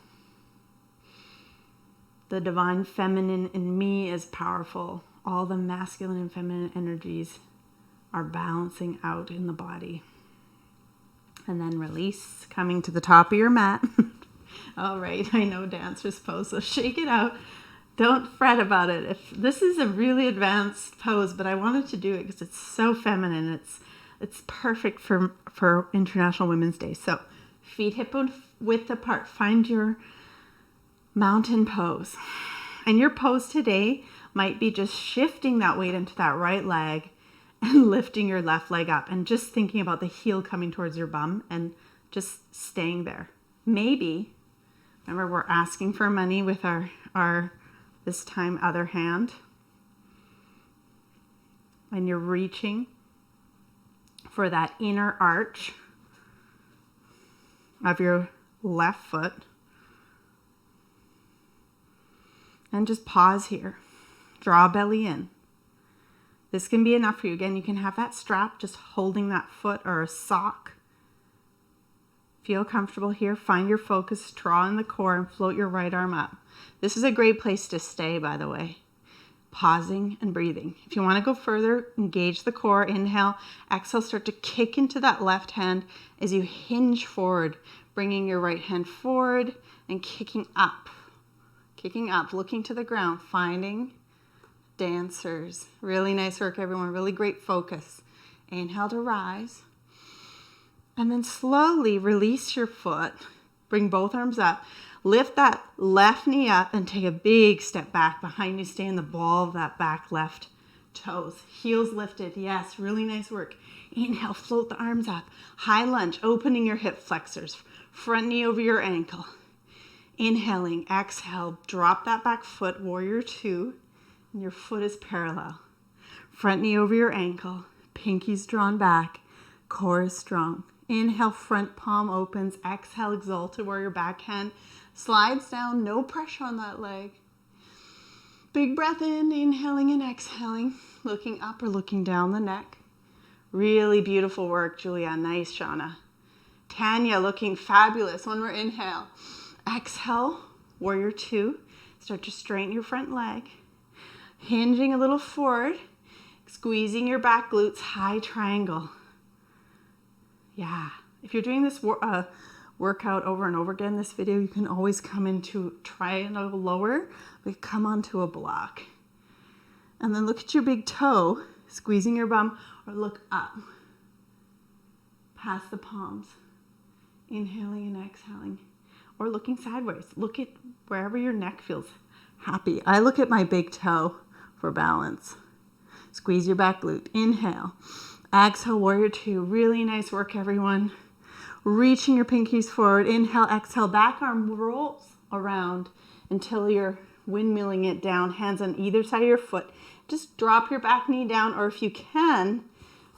The divine feminine in me is powerful. All the masculine and feminine energies are balancing out in the body. And then release, coming to the top of your mat. All right, I know dancer's pose, so shake it out. Don't fret about it. This is a really advanced pose, but I wanted to do it because it's so feminine. It's perfect for International Women's Day. So feet hip width apart. Find your mountain pose. And your pose today might be just shifting that weight into that right leg and lifting your left leg up and just thinking about the heel coming towards your bum and just staying there. Maybe, remember we're asking for money with our this time other hand. And you're reaching for that inner arch of your left foot. And just pause here. Draw belly in. This can be enough for you. Again, you can have that strap just holding that foot or a sock. Feel comfortable here. Find your focus, draw in the core, and float your right arm up. This is a great place to stay, by the way. Pausing and breathing. If you want to go further, engage the core. Inhale, exhale, start to kick into that left hand as you hinge forward, bringing your right hand forward and kicking up. Kicking up, looking to the ground, finding dancers. Really nice work, everyone. Really great focus. Inhale to rise. And then slowly release your foot. Bring both arms up. Lift that left knee up and take a big step back behind you. Stay in the ball of that back left toes. Heels lifted. Yes, really nice work. Inhale, float the arms up. High lunge, opening your hip flexors. Front knee over your ankle. Inhaling, exhale, drop that back foot, warrior two, and your foot is parallel. Front knee over your ankle, pinkies drawn back, core is strong. Inhale, front palm opens. Exhale, exalted warrior backhand slides down, no pressure on that leg. Big breath in, inhaling and exhaling, looking up or looking down the neck. Really beautiful work, Julia. Nice, Shauna. Tanya, looking fabulous. One more inhale. Exhale, warrior two. Start to straighten your front leg. Hinging a little forward. Squeezing your back glutes, high triangle. Yeah. If you're doing this workout over and over again, this video, you can always come into triangle lower, but come onto a block. And then look at your big toe, squeezing your bum, or look up. Past the palms. Inhaling and exhaling. Or looking sideways. Look at wherever your neck feels happy. I look at my big toe for balance. Squeeze your back glute. Inhale. Exhale, warrior two. Really nice work, everyone. Reaching your pinkies forward. Inhale, exhale. Back arm rolls around until you're windmilling it down. Hands on either side of your foot. Just drop your back knee down, or if you can,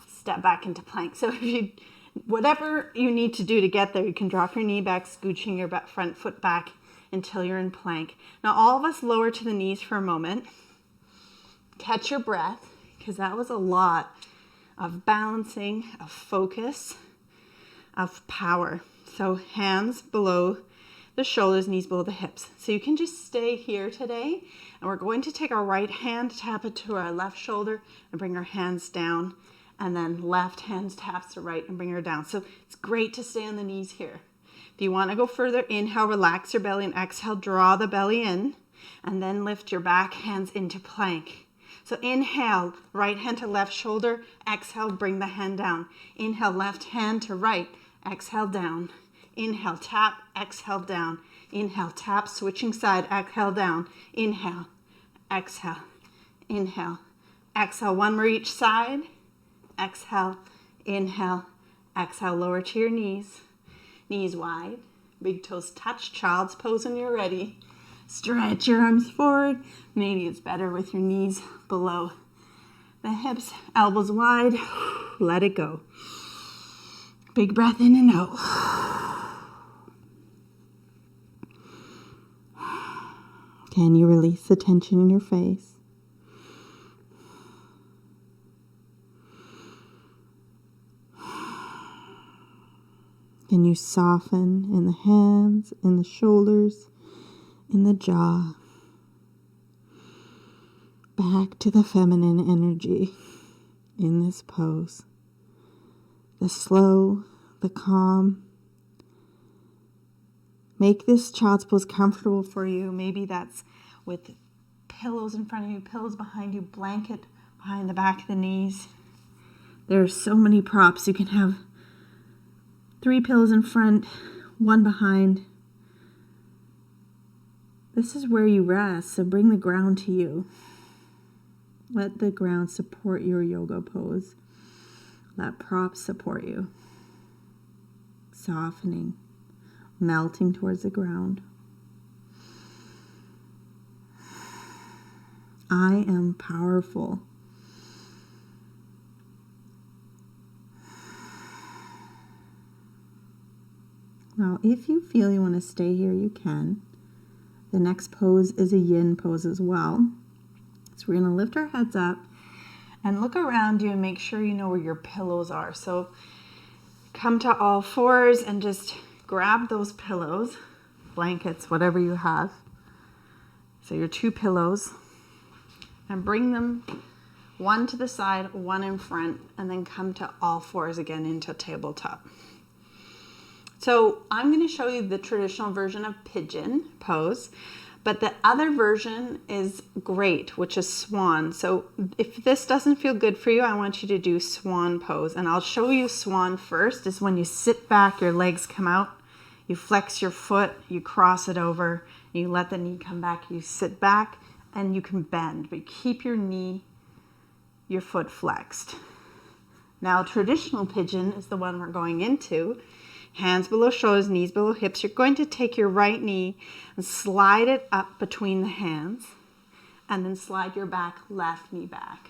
step back into plank. So if you, whatever you need to do to get there, you can drop your knee back, scooching your front foot back until you're in plank. Now all of us lower to the knees for a moment. Catch your breath, because that was a lot of balancing, of focus, of power. So hands below the shoulders, knees below the hips. So you can just stay here today, and we're going to take our right hand, tap it to our left shoulder, and bring our hands down, and then left hand taps to right and bring her down. So it's great to stay on the knees here. If you want to go further, inhale, relax your belly, and exhale, draw the belly in, and then lift your back hands into plank. So inhale, right hand to left shoulder. Exhale, bring the hand down. Inhale, left hand to right. Exhale, down. Inhale, tap. Exhale, down. Inhale, tap. Switching side. Exhale, down. Inhale, exhale, inhale, exhale. One more each side. Exhale, inhale, exhale. Lower to your knees. Knees wide. Big toes touch. Child's pose when you're ready. Stretch your arms forward. Maybe it's better with your knees below the hips, elbows wide. Let it go. Big breath in and out. Can you release the tension in your face? Can you soften in the hands, in the shoulders, in the jaw? Back to the feminine energy in this pose. The slow, the calm. Make this child's pose comfortable for you. Maybe that's with pillows in front of you, pillows behind you, blanket behind the back of the knees. There are so many props. You can have 3 pillows in front, 1 behind. This is where you rest, so bring the ground to you. Let the ground support your yoga pose. Let props support you. Softening, melting towards the ground. I am powerful. Now, if you feel you want to stay here, you can. The next pose is a yin pose as well. So we're going to lift our heads up and look around you and make sure you know where your pillows are. So come to all fours and just grab those pillows, blankets, whatever you have. So your 2 pillows, and bring them 1 to the side, 1 in front, and then come to all fours again into tabletop. So I'm going to show you the traditional version of pigeon pose, But the other version is great, which is swan. So if this doesn't feel good for you, I want you to do swan pose. And I'll show you swan first. Is when you sit back, your legs come out, you flex your foot, you cross it over, you let the knee come back, you sit back, and you can bend, but keep your knee, your foot flexed. Now, traditional pigeon is the one we're going into. Hands below shoulders, knees below hips. You're going to take your right knee and slide it up between the hands, and then slide your left knee back.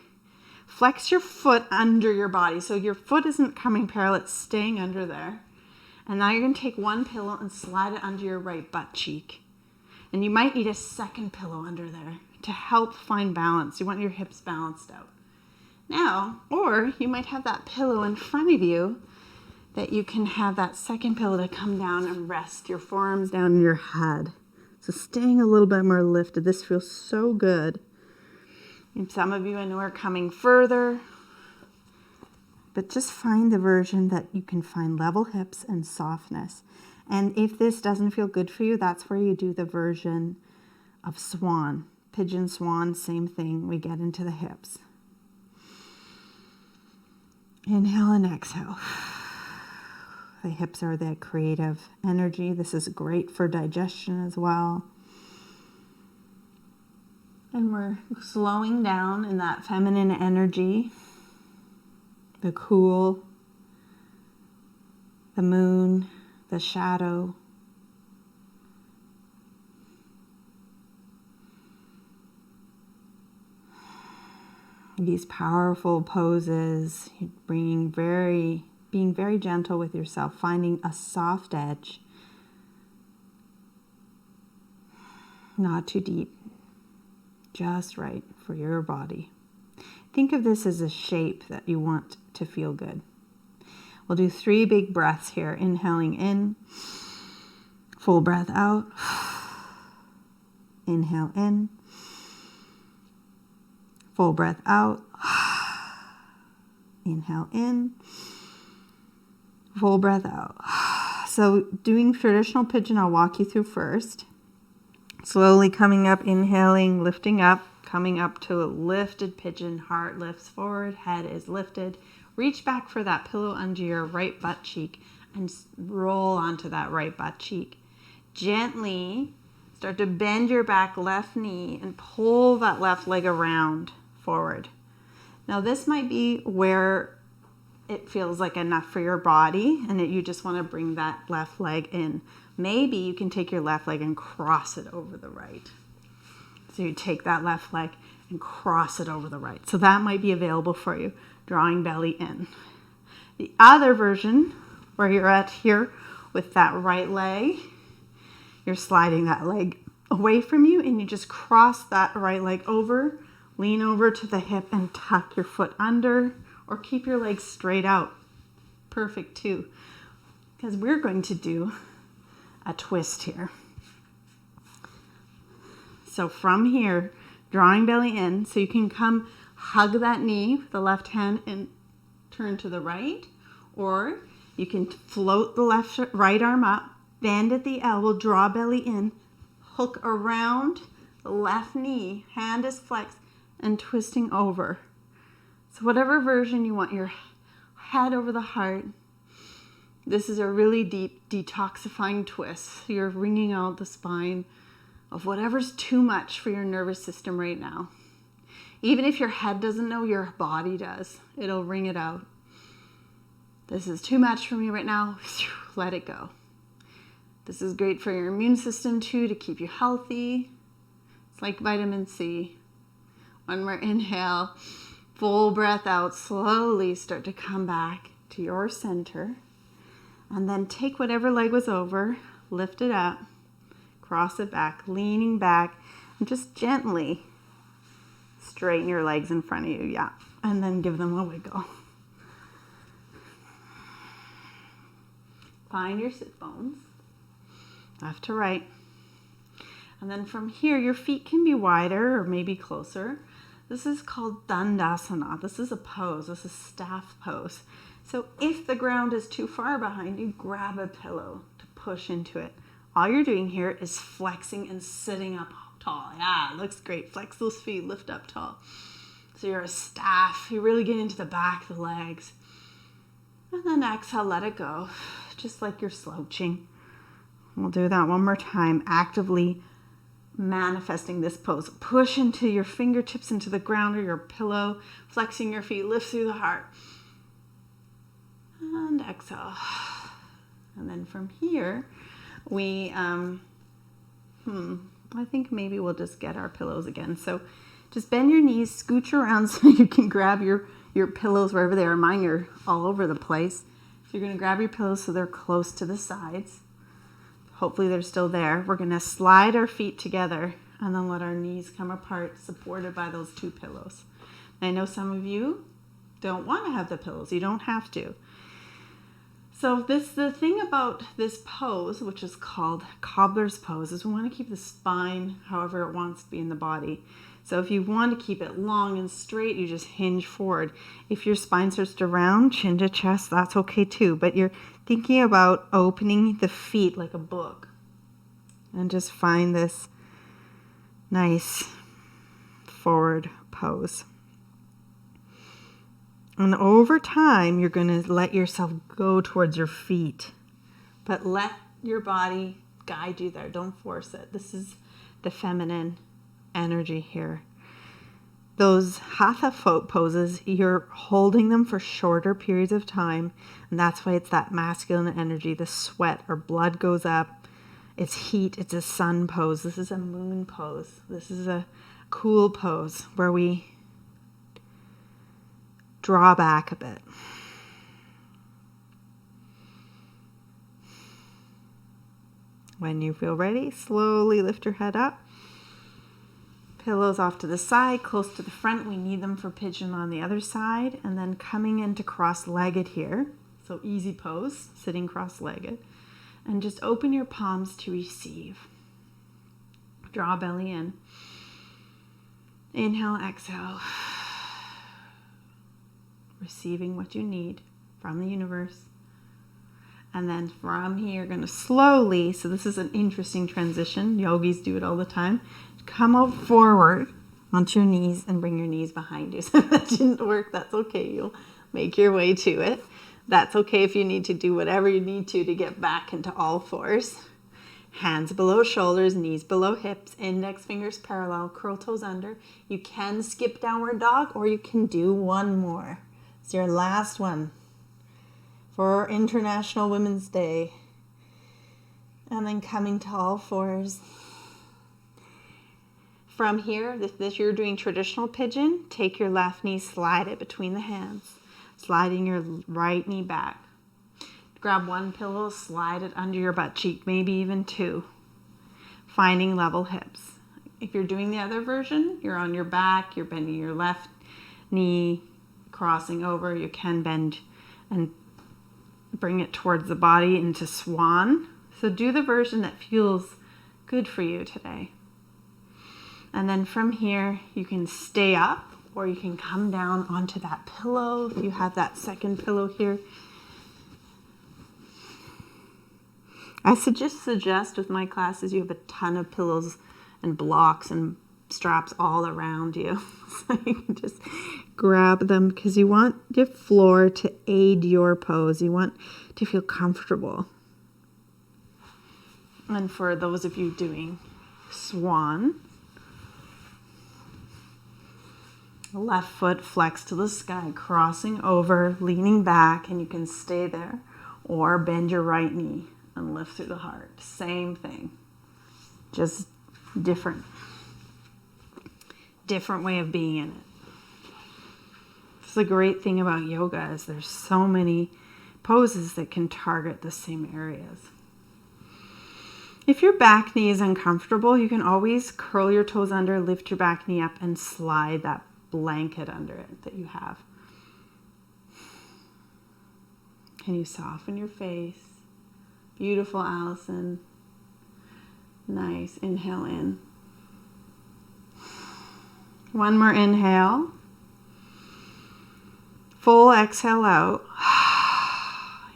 Flex your foot under your body. So your foot isn't coming parallel, it's staying under there. And now you're going to take one pillow and slide it under your right butt cheek. And you might need a second pillow under there to help find balance. You want your hips balanced out. Now, or you might have that pillow in front of you that you can have that second pillow to come down and rest your forearms down in your head. So staying a little bit more lifted. This feels so good. And some of you I know are coming further, but just find the version that you can find level hips and softness. And if this doesn't feel good for you, that's where you do the version of swan. Pigeon, swan, same thing. We get into the hips. Inhale and exhale. The hips are that creative energy. This is great for digestion as well. And we're slowing down in that feminine energy, the cool, the moon, the shadow. These powerful poses, being very gentle with yourself, finding a soft edge, not too deep, just right for your body. Think of this as a shape that you want to feel good. We'll do 3 big breaths here. Inhaling in, full breath out. Inhale in, full breath out. Inhale in, full breath out. So doing traditional pigeon, I'll walk you through first. Slowly coming up, inhaling, lifting up, coming up to a lifted pigeon. Heart lifts forward, head is lifted. Reach back for that pillow under your right butt cheek and roll onto that right butt cheek. Gently start to bend your back left knee and pull that left leg around forward. Now this might be where it feels like enough for your body and that you just want to bring that left leg in. Maybe you can take your left leg and cross it over the right. So you take that left leg and cross it over the right. So that might be available for you, drawing belly in. The other version, where you're at here with that right leg, you're sliding that leg away from you and you just cross that right leg over, lean over to the hip and tuck your foot under, or keep your legs straight out. Perfect too, because we're going to do a twist here. So from here, drawing belly in, so you can come hug that knee with the left hand and turn to the right, or you can float the right arm up, bend at the elbow, draw belly in, hook around the left knee, hand is flexed, and twisting over. So whatever version you want, your head over the heart. This is a really deep detoxifying twist. You're wringing out the spine of whatever's too much for your nervous system right now. Even if your head doesn't know, your body does. It'll wring it out. This is too much for me right now. Let it go. This is great for your immune system too, to keep you healthy. It's like vitamin C. One more inhale. Full breath out, slowly start to come back to your center. And then take whatever leg was over, lift it up, cross it back, leaning back, and just gently straighten your legs in front of you. Yeah, and then give them a wiggle. Find your sit bones, left to right. And then from here, your feet can be wider or maybe closer. This is called Dandasana. This is a pose. This is staff pose. So if the ground is too far behind you, grab a pillow to push into it. All you're doing here is flexing and sitting up tall. Yeah, it looks great. Flex those feet, lift up tall. So you're a staff. You really get into the back of the legs. And then exhale, let it go. Just like you're slouching. We'll do that one more time. Actively manifesting this pose. Push into your fingertips into the ground or your pillow. Flexing your feet, lift through the heart. And exhale. And then from here, we, I think maybe we'll just get our pillows again. So just bend your knees, scooch around so you can grab your pillows wherever they are. Mine are all over the place. So you're going to grab your pillows so they're close to the sides. Hopefully they're still there. We're going to slide our feet together and then let our knees come apart, supported by those two pillows. I know some of you don't want to have the pillows. You don't have to. So the thing about this pose, which is called cobbler's pose, is we want to keep the spine however it wants to be in the body. So if you want to keep it long and straight, you just hinge forward. If your spine starts to round, chin to chest, that's okay too. But you're thinking about opening the feet like a book. And just find this nice forward pose. And over time, you're going to let yourself go towards your feet. But let your body guide you there. Don't force it. This is the feminine energy here. Those hatha poses, you're holding them for shorter periods of time. And that's why it's that masculine energy. The sweat or blood goes up. It's heat. It's a sun pose. This is a moon pose. This is a cool pose where we draw back a bit. When you feel ready, slowly lift your head up. Pillows off to the side, close to the front. We need them for pigeon on the other side. And then coming into cross-legged here. So easy pose, sitting cross-legged. And just open your palms to receive. Draw belly in. Inhale, exhale. Receiving what you need from the universe. And then from here, you're going to slowly, so this is an interesting transition. Yogis do it all the time. Come up forward onto your knees and bring your knees behind you. So if that didn't work, that's okay. You'll make your way to it. That's okay if you need to do whatever you need to get back into all fours. Hands below shoulders, knees below hips, index fingers parallel, curl toes under. You can skip downward dog or you can do one more. It's your last one for International Women's Day. And then coming to all fours. From here, if you're doing traditional pigeon, take your left knee, slide it between the hands, sliding your right knee back. Grab one pillow, slide it under your butt cheek, maybe even two. Finding level hips. If you're doing the other version, you're on your back, you're bending your left knee, crossing over. You can bend and bring it towards the body into swan. So do the version that feels good for you today. And then from here, you can stay up or you can come down onto that pillow. If you have that second pillow here. I suggest with my classes, you have a ton of pillows and blocks and straps all around you. So you can just grab them because you want your floor to aid your pose. You want to feel comfortable. And for those of you doing swan, left foot flex to the sky, crossing over, leaning back, and you can stay there. Or bend your right knee and lift through the heart. Same thing. Just different way of being in it. It's the great thing about yoga is there's so many poses that can target the same areas. If your back knee is uncomfortable, you can always curl your toes under, lift your back knee up, and slide that blanket under it that you have. Can you soften your face? Beautiful, Allison. Nice. Inhale in. One more inhale. Full exhale out.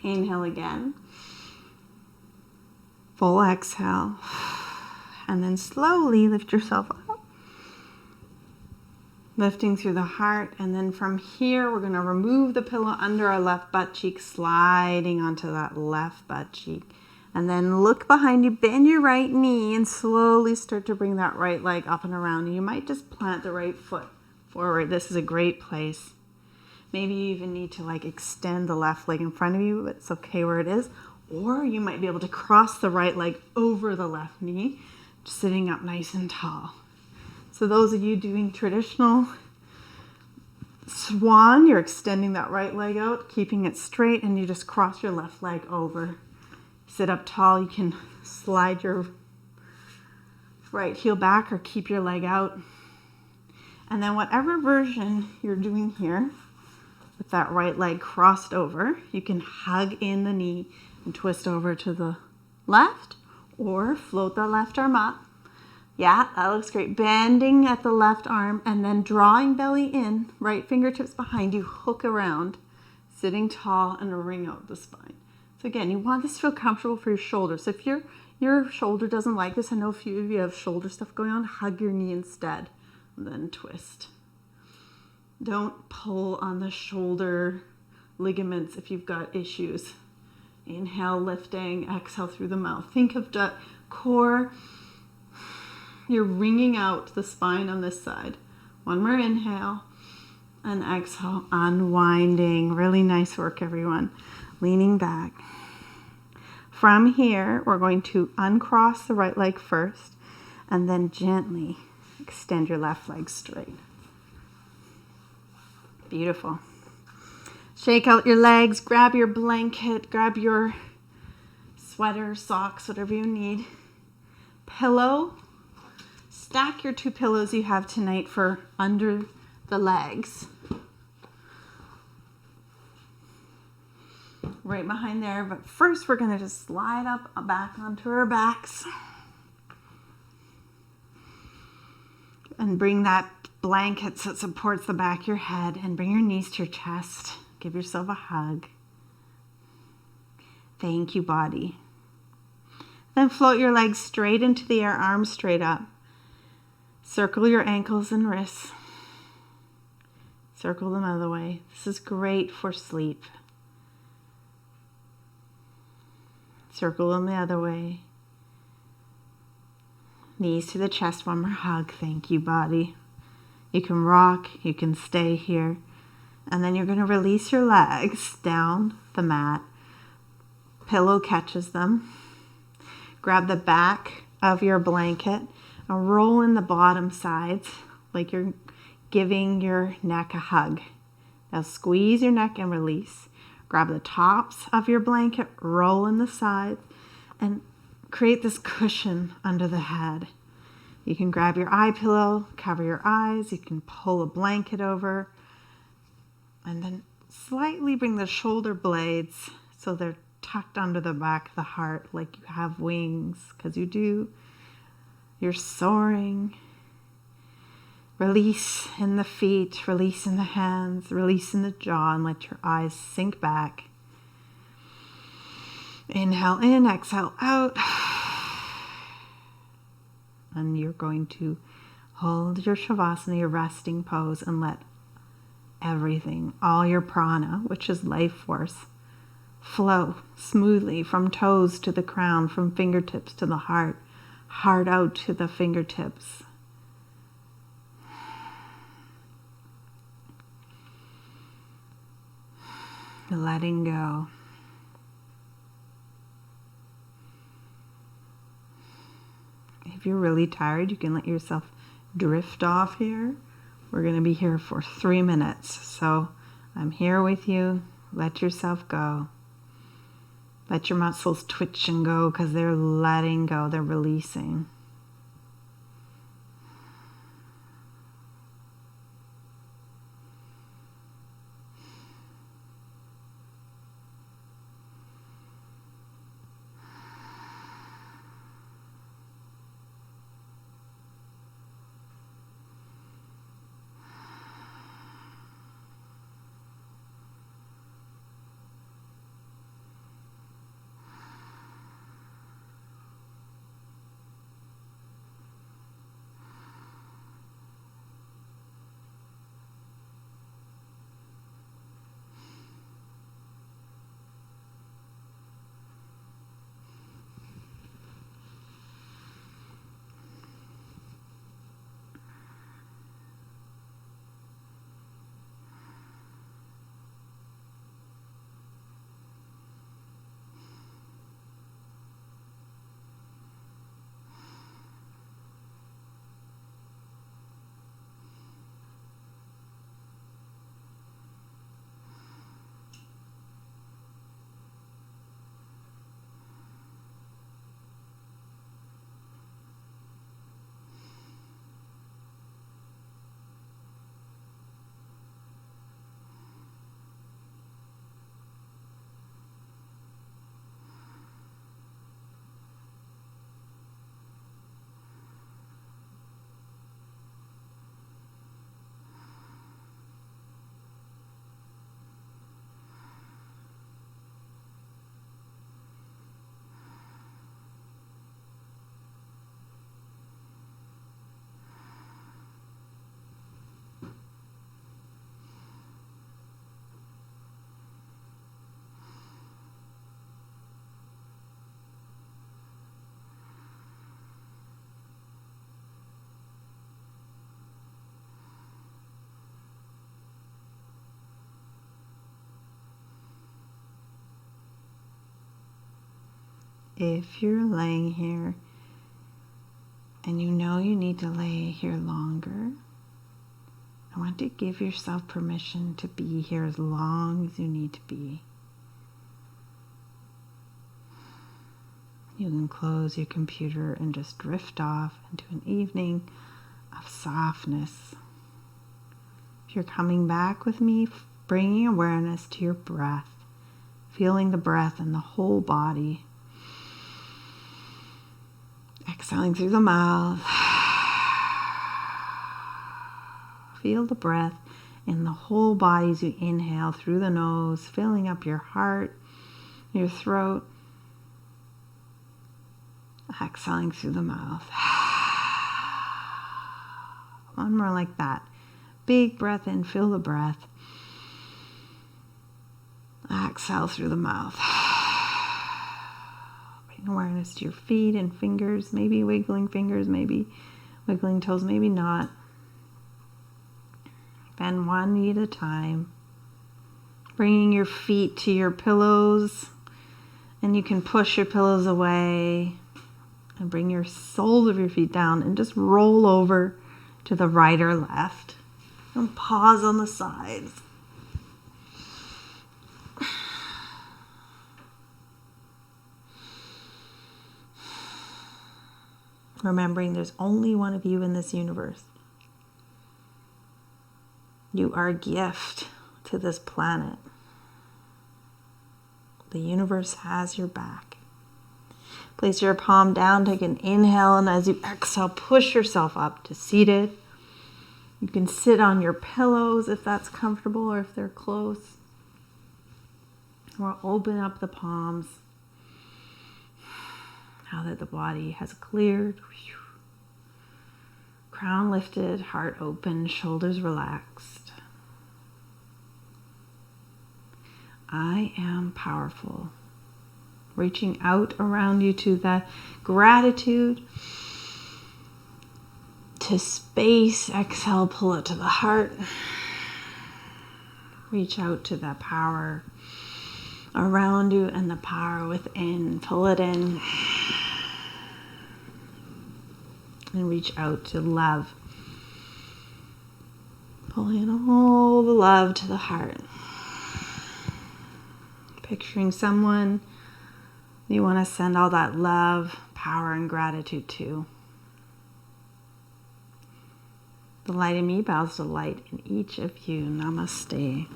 Inhale again. Full exhale. And then slowly lift yourself up. Lifting through the heart. And then from here, we're going to remove the pillow under our left butt cheek, sliding onto that left butt cheek. And then look behind you, bend your right knee, and slowly start to bring that right leg up and around. You might just plant the right foot forward. This is a great place. Maybe you even need to like extend the left leg in front of you, but it's okay where it is. Or you might be able to cross the right leg over the left knee, sitting up nice and tall. So those of you doing traditional swan, you're extending that right leg out, keeping it straight, and you just cross your left leg over. Sit up tall. You can slide your right heel back or keep your leg out. And then whatever version you're doing here, with that right leg crossed over, you can hug in the knee and twist over to the left or float the left arm up. Yeah, that looks great. Bending at the left arm and then drawing belly in, right fingertips behind you, hook around, sitting tall and ring out the spine. So again, you want this to feel comfortable for your shoulders. So if your shoulder doesn't like this, I know a few of you have shoulder stuff going on, hug your knee instead and then twist. Don't pull on the shoulder ligaments if you've got issues. Inhale, lifting, exhale through the mouth. Think of the core. You're wringing out the spine on this side. One more inhale and exhale, unwinding. Really nice work, everyone. Leaning back. From here, we're going to uncross the right leg first and then gently extend your left leg straight. Beautiful. Shake out your legs, grab your blanket, grab your sweater, socks, whatever you need. Pillow. Stack your two pillows you have tonight for under the legs. Right behind there, but first we're going to just slide up back onto our backs. And bring that blanket so it supports the back of your head, and bring your knees to your chest. Give yourself a hug. Thank you, body. Then float your legs straight into the air, arms straight up. Circle your ankles and wrists. Circle them out of the way. This is great for sleep. Circle them the other way. Knees to the chest, one more hug. Thank you, body. You can rock, you can stay here. And then you're going to release your legs down the mat. Pillow catches them. Grab the back of your blanket and roll in the bottom sides like you're giving your neck a hug. Now squeeze your neck and release. Grab the tops of your blanket, roll in the sides, and create this cushion under the head. You can grab your eye pillow, cover your eyes. You can pull a blanket over, and then slightly bring the shoulder blades so they're tucked under the back of the heart like you have wings, because you do. You're soaring. Release in the feet, release in the hands, release in the jaw, and let your eyes sink back. Inhale in, exhale out. And you're going to hold your Shavasana, your resting pose, and let everything, all your prana, which is life force, flow smoothly from toes to the crown, from fingertips to the heart, heart out to the fingertips. Letting go. If you're really tired, you can let yourself drift off here. We're going to be here for 3 minutes. So I'm here with you. Let yourself go. Let your muscles twitch and go, because they're letting go. They're releasing. if you're laying here and you know you need to lay here longer, I want to give yourself permission to be here as long as you need to be. You can close your computer and just drift off into an evening of softness. If you're coming back with me, bringing awareness to your breath, feeling the breath in the whole body. Exhaling through the mouth. Feel the breath in the whole body as you inhale through the nose, filling up your heart, your throat. Exhaling through the mouth. One more like that. Big breath in, feel the breath. Exhale through the mouth. Bring awareness to your feet and fingers, maybe wiggling fingers, maybe wiggling toes, maybe not. Bend one knee at a time. Bringing your feet to your pillows, and you can push your pillows away and bring your soles of your feet down and just roll over to the right or left. And pause on the sides. Remembering there's only one of you in this universe. You are a gift to this planet. The universe has your back. Place your palm down, take an inhale, and as you exhale, push yourself up to seated. You can sit on your pillows if that's comfortable or if they're close. Or open up the palms. Now that the body has cleared. Crown lifted, heart open, shoulders relaxed. I am powerful. Reaching out around you to that gratitude, to space. Exhale, pull it to the heart. Reach out to that power around you and the power within. Pull it in. And reach out to love. Pull in all the love to the heart. Picturing someone you want to send all that love, power, and gratitude to. The light in me bows to light in each of you. Namaste.